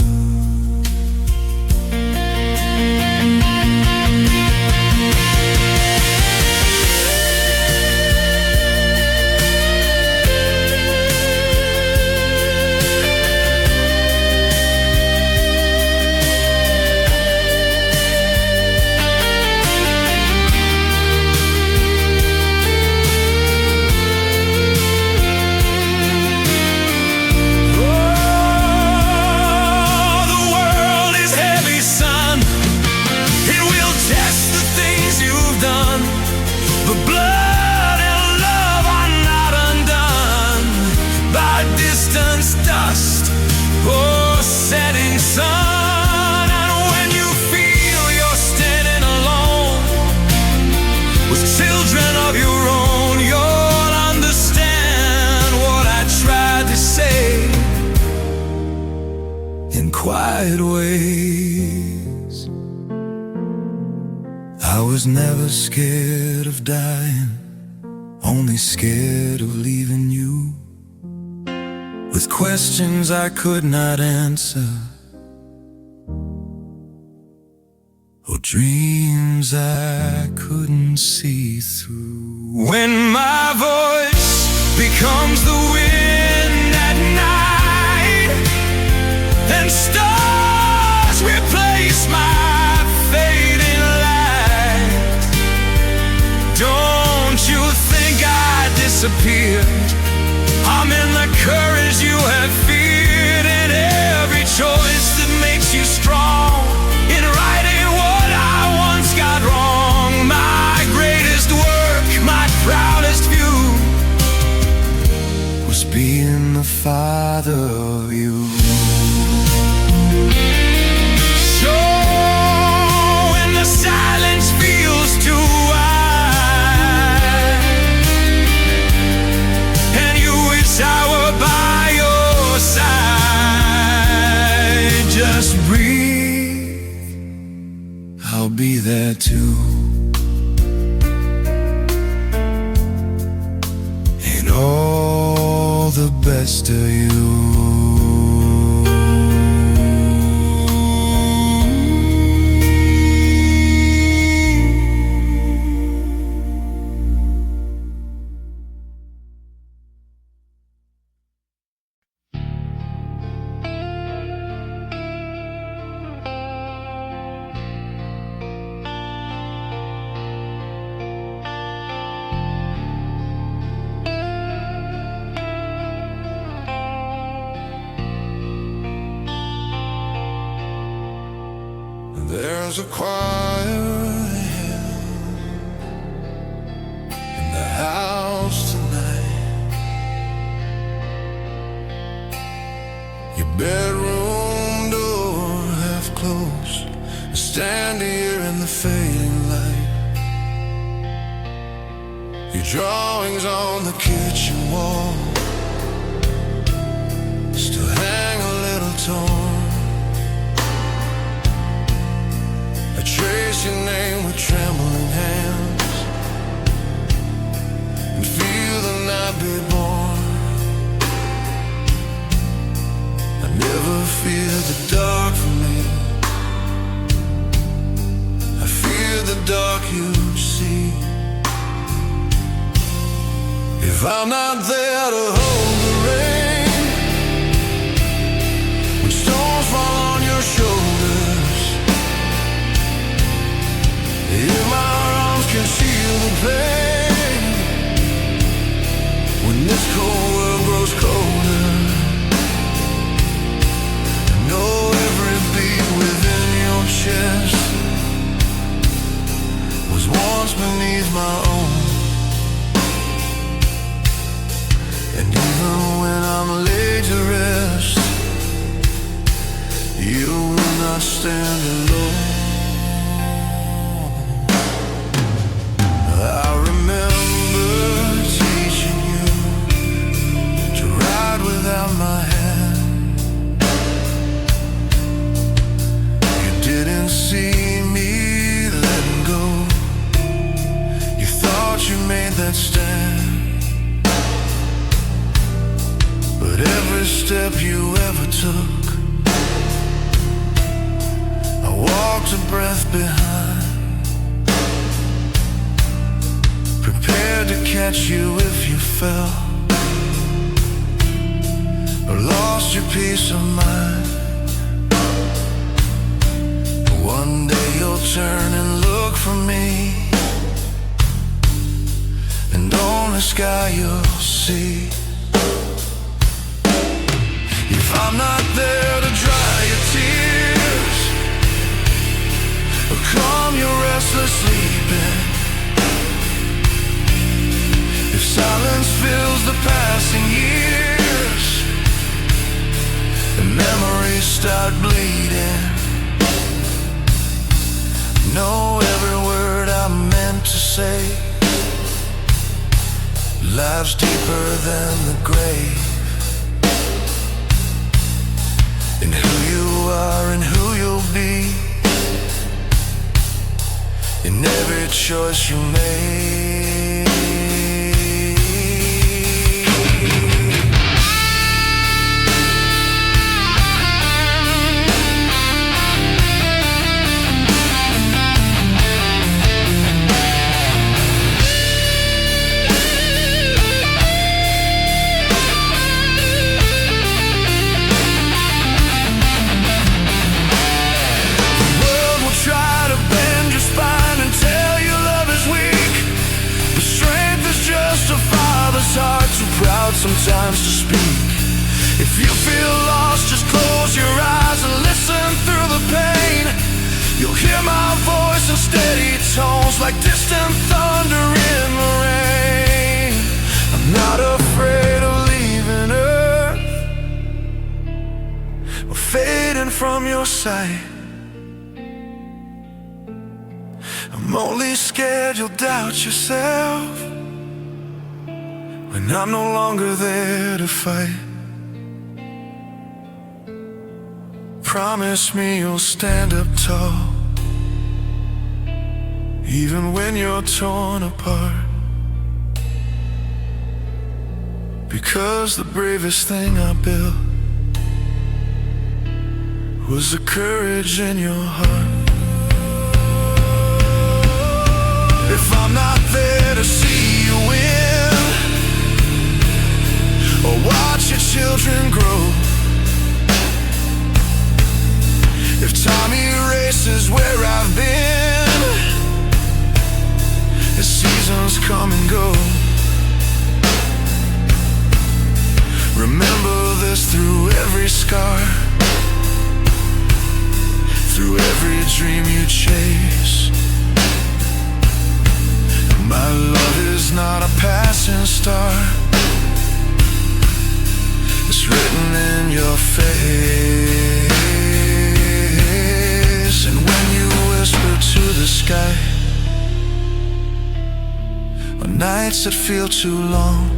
But blood and love are not undone by distance dust or setting sun. And when you feel you're standing alone with children of your own, you'll understand what I tried to say in quiet ways. I was never scared of dying, only scared of leaving you with questions I could not answer, or dreams I couldn't see through. When my voice becomes the wind at night and stars replace my fading light, don't you think I disappeared? I'm in the courage you have feared, in every choice that makes you strong, in righting what I once got wrong. My greatest work, my proudest view, was being the father of you. So when the silence feels too wide and you wish I were by your side, just breathe, I'll be there too. And all the best of you. There's a choir in the house tonight. Your bedroom door half closed, I stand here in the fading light. Your drawings on the kitchen wall still hang a little torn. Trace your name with trembling hands and feel the night be born. I never fear the dark for me, I fear the dark you see. If I'm not there to hold the rain, when storms fall on your shoulders, if my arms conceal the pain, this cold world grows colder. Know every beat within your chest was once beneath my own. And even when I'm laid to rest, you will not stand alone. I remember teaching you to ride without my hand. You didn't see me letting go. You thought you made that stand. But every step you ever took, I walked a breath behind, prepared to catch you if you fell, or lost your peace of mind. One day you'll turn and look for me, and on the sky you'll see. If I'm not there to dry your tears, or calm your restless sleeping, if silence fills the passing years, and memories start bleeding, know every word I meant to say lies deeper than the grave. And who you are and who you'll be in every choice you make. Sometimes to speak. If you feel lost, just close your eyes and listen through the pain. You'll hear my voice in steady tones like distant thunder in the rain. I'm not afraid of leaving Earth or fading from your sight. I'm only scared you'll doubt yourself when I'm no longer there to fight. Promise me you'll stand up tall, even when you're torn apart. Because the bravest thing I built was the courage in your heart. If I'm not there to see you win, or watch your children grow, if time erases where I've been, as seasons come and go, remember this through every scar, through every dream you chase. My love is not a passing star, it's written in your face. And when you whisper to the sky on nights that feel too long,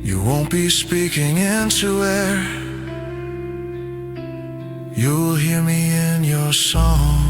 you won't be speaking into air, you'll hear me in your song.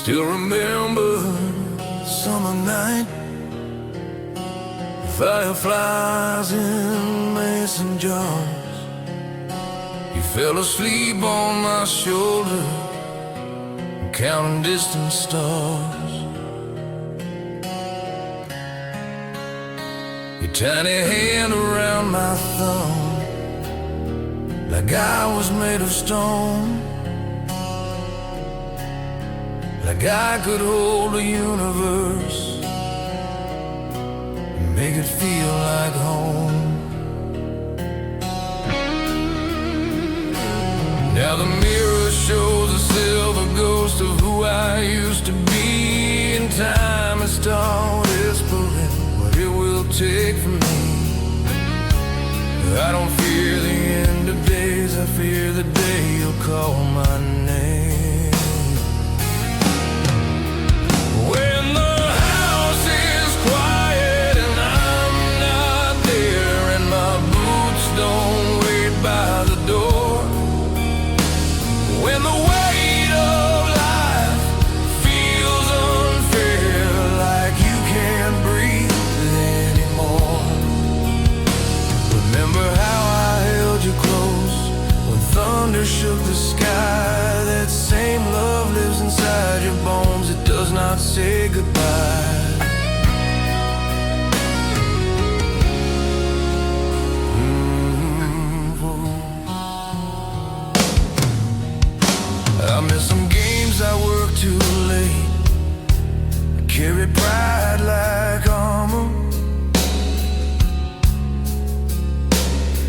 Still remember summer night, fireflies in mason jars. You fell asleep on my shoulder, counting distant stars. Your tiny hand around my thumb, like I was made of stone, like I could hold a universe and make it feel like home. Now the mirror shows a silver ghost of who I used to be, and time has started whispering what it will take from me. I don't fear the end of days, I fear the day you'll call my name. When the house is quiet and I'm not there, and my boots don't wait by the door, when the weight of life feels unfair, like you can't breathe anymore, remember how I held you close when thunder shook the sky. That same love lives inside your bones, it does not say goodbye. I miss some games I worked too late, carry pride like armor,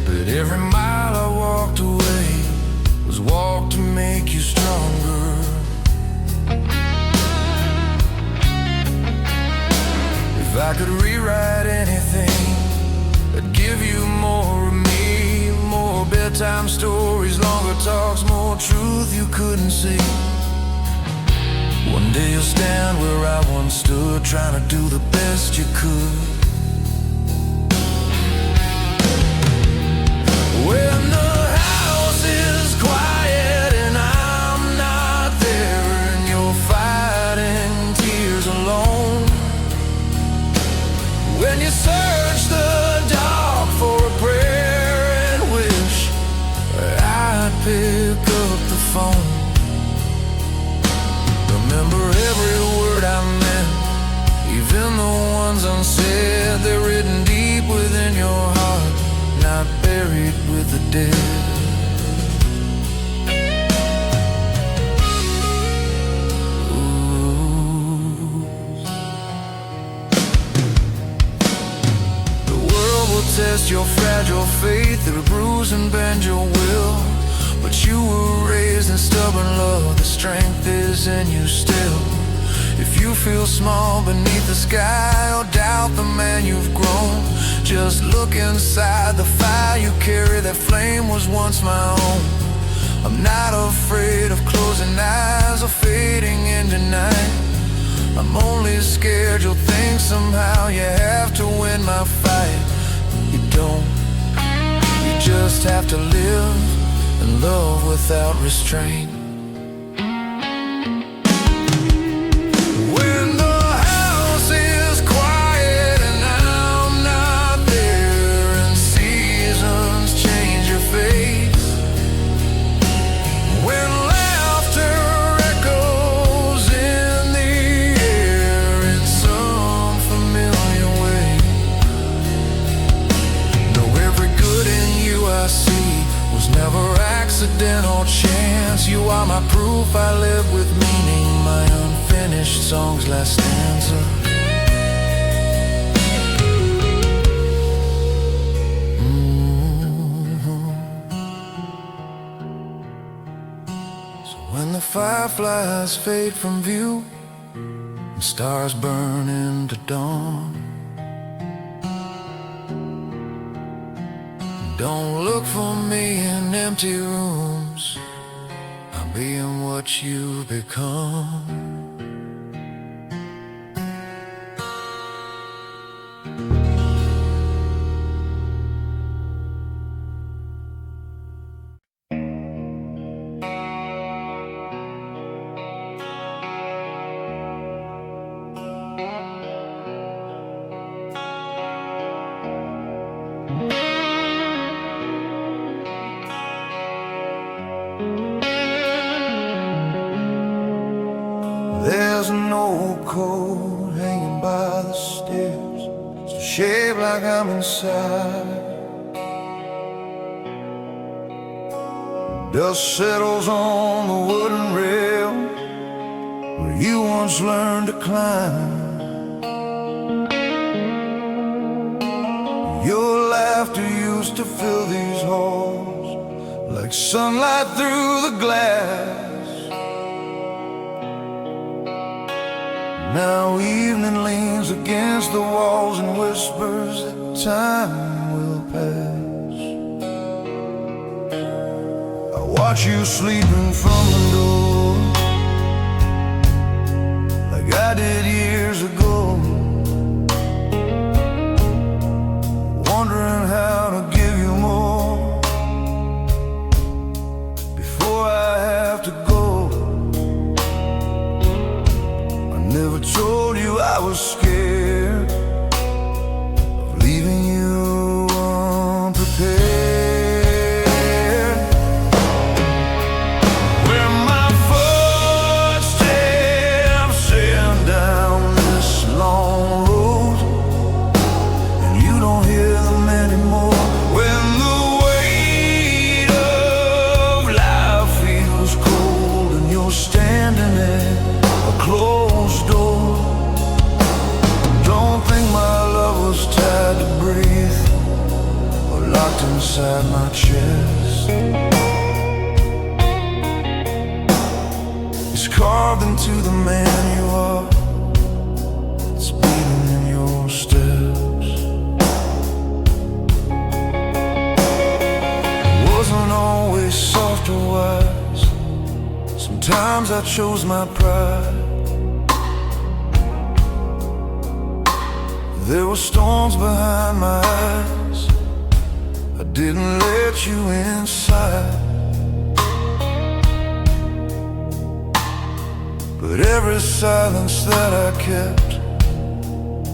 but every mile I walked away was walked to make you stronger. If I could rewrite anything, I'd give you more of me, more bedtime stories, longer talks, more truth you couldn't see. One day you'll stand where I once stood, trying to do the best you could. When the house is quiet and I'm not there, and you're fighting tears alone, when you search the dark for a prayer and wish, I'd pick up the phone. Remember every word I meant, even the ones unsaid. They're written deep within your heart, not buried with the dead. The world will test your fragile faith, it'll bruise and bend your will, but you were raised in stubborn love, the strength is in you still. If you feel small beneath the sky, or doubt the man you've grown, just look inside the fire you carry, that flame was once my own. I'm not afraid of closing eyes or fading into night. I'm only scared you'll think somehow you have to win my fight. You don't, you just have to live and love without restraint. When the house is quiet and I'm not there, and seasons change your face, when laughter echoes in the air in some familiar way, know every good in you I see was never accidental chance. You are my proof I live with meaning, my unfinished song's last stanza. So when the fireflies fade from view and stars burn into dawn, don't look for me in empty rooms, I'll be in what you've become. There's an old coat hanging by the stairs, so shaped like I'm inside. Dust settles on the wooden rail where you once learned to climb. Your laughter used to fill these halls like sunlight through the glass. Now evening leans against the walls and whispers that time will pass. I watch you sleeping from the door like I did years ago, wondering how to give you more before I have to go. Never told you I was scared of leaving you unprepared. Where my footsteps send down this long road, and you don't hear them anymore. When the weight of life feels cold and you're standing at a closed door. Don't think my love was tied to breathe or locked inside my chest. It's carved into the man you are. It's beating in your steps. It wasn't always soft or wise. Sometimes I chose my pride. There were storms behind my eyes. I didn't let you inside. But every silence that I kept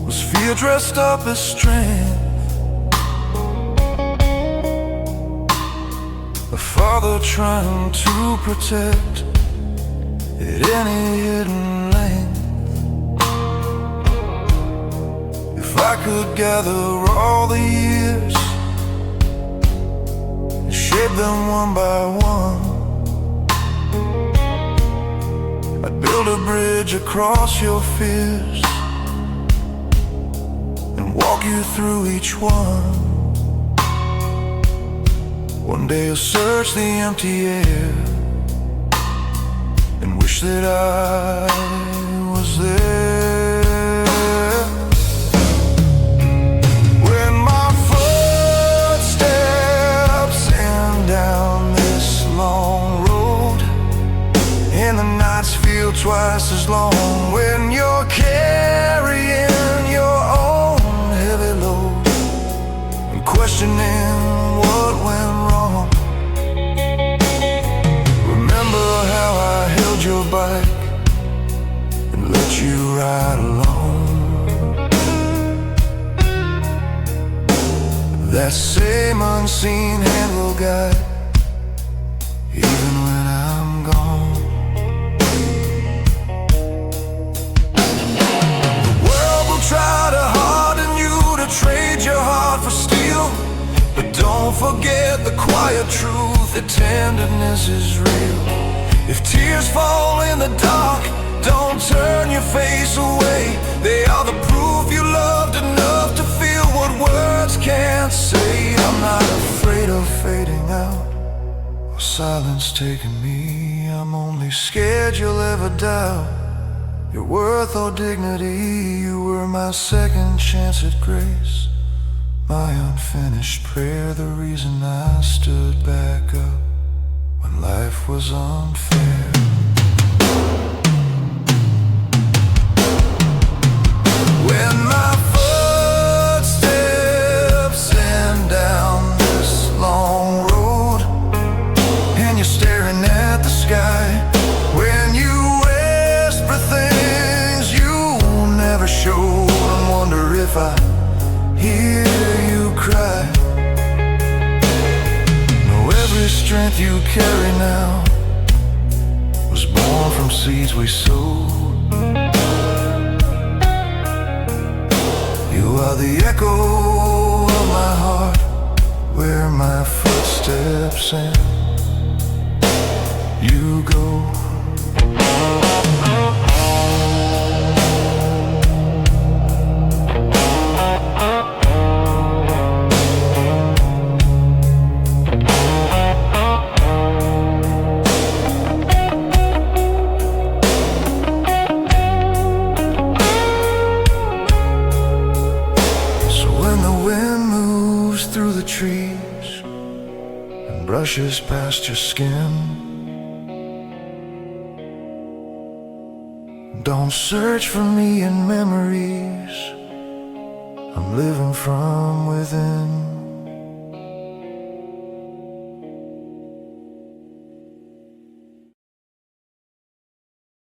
was fear dressed up as strength. A father trying to protect at any hidden length. If I could gather all the years and shape them one by one, I'd build a bridge across your fears and walk you through each one. One day I'll search the empty air and wish that I was there. When my footsteps end down this long road and the nights feel twice as long, when you're carrying your own heavy load and questioning what went wrong, remember how I held your bike and let you ride alone. That same unseen hand will guide even when I'm gone. The world will try to harden you to trade your heart for steel, but don't forget the quiet truth that tenderness is real. If tears fall in the dark, don't turn your face away. They are the proof you loved enough to feel what words can't say. I'm not afraid of fading out or silence taking me. I'm only scared you'll ever doubt your worth or dignity. You were my second chance at grace, my unfinished prayer, the reason I stood back up when life was unfair. When my footsteps end down this long road and you're staring at the sky, when you whisper things you never showed and wonder if I hear you cry. you carry now was born from seeds we sowed. You are the echo of my heart, where my footsteps end. You go. Through the trees and brushes past your skin, don't search for me in memories, I'm living from within.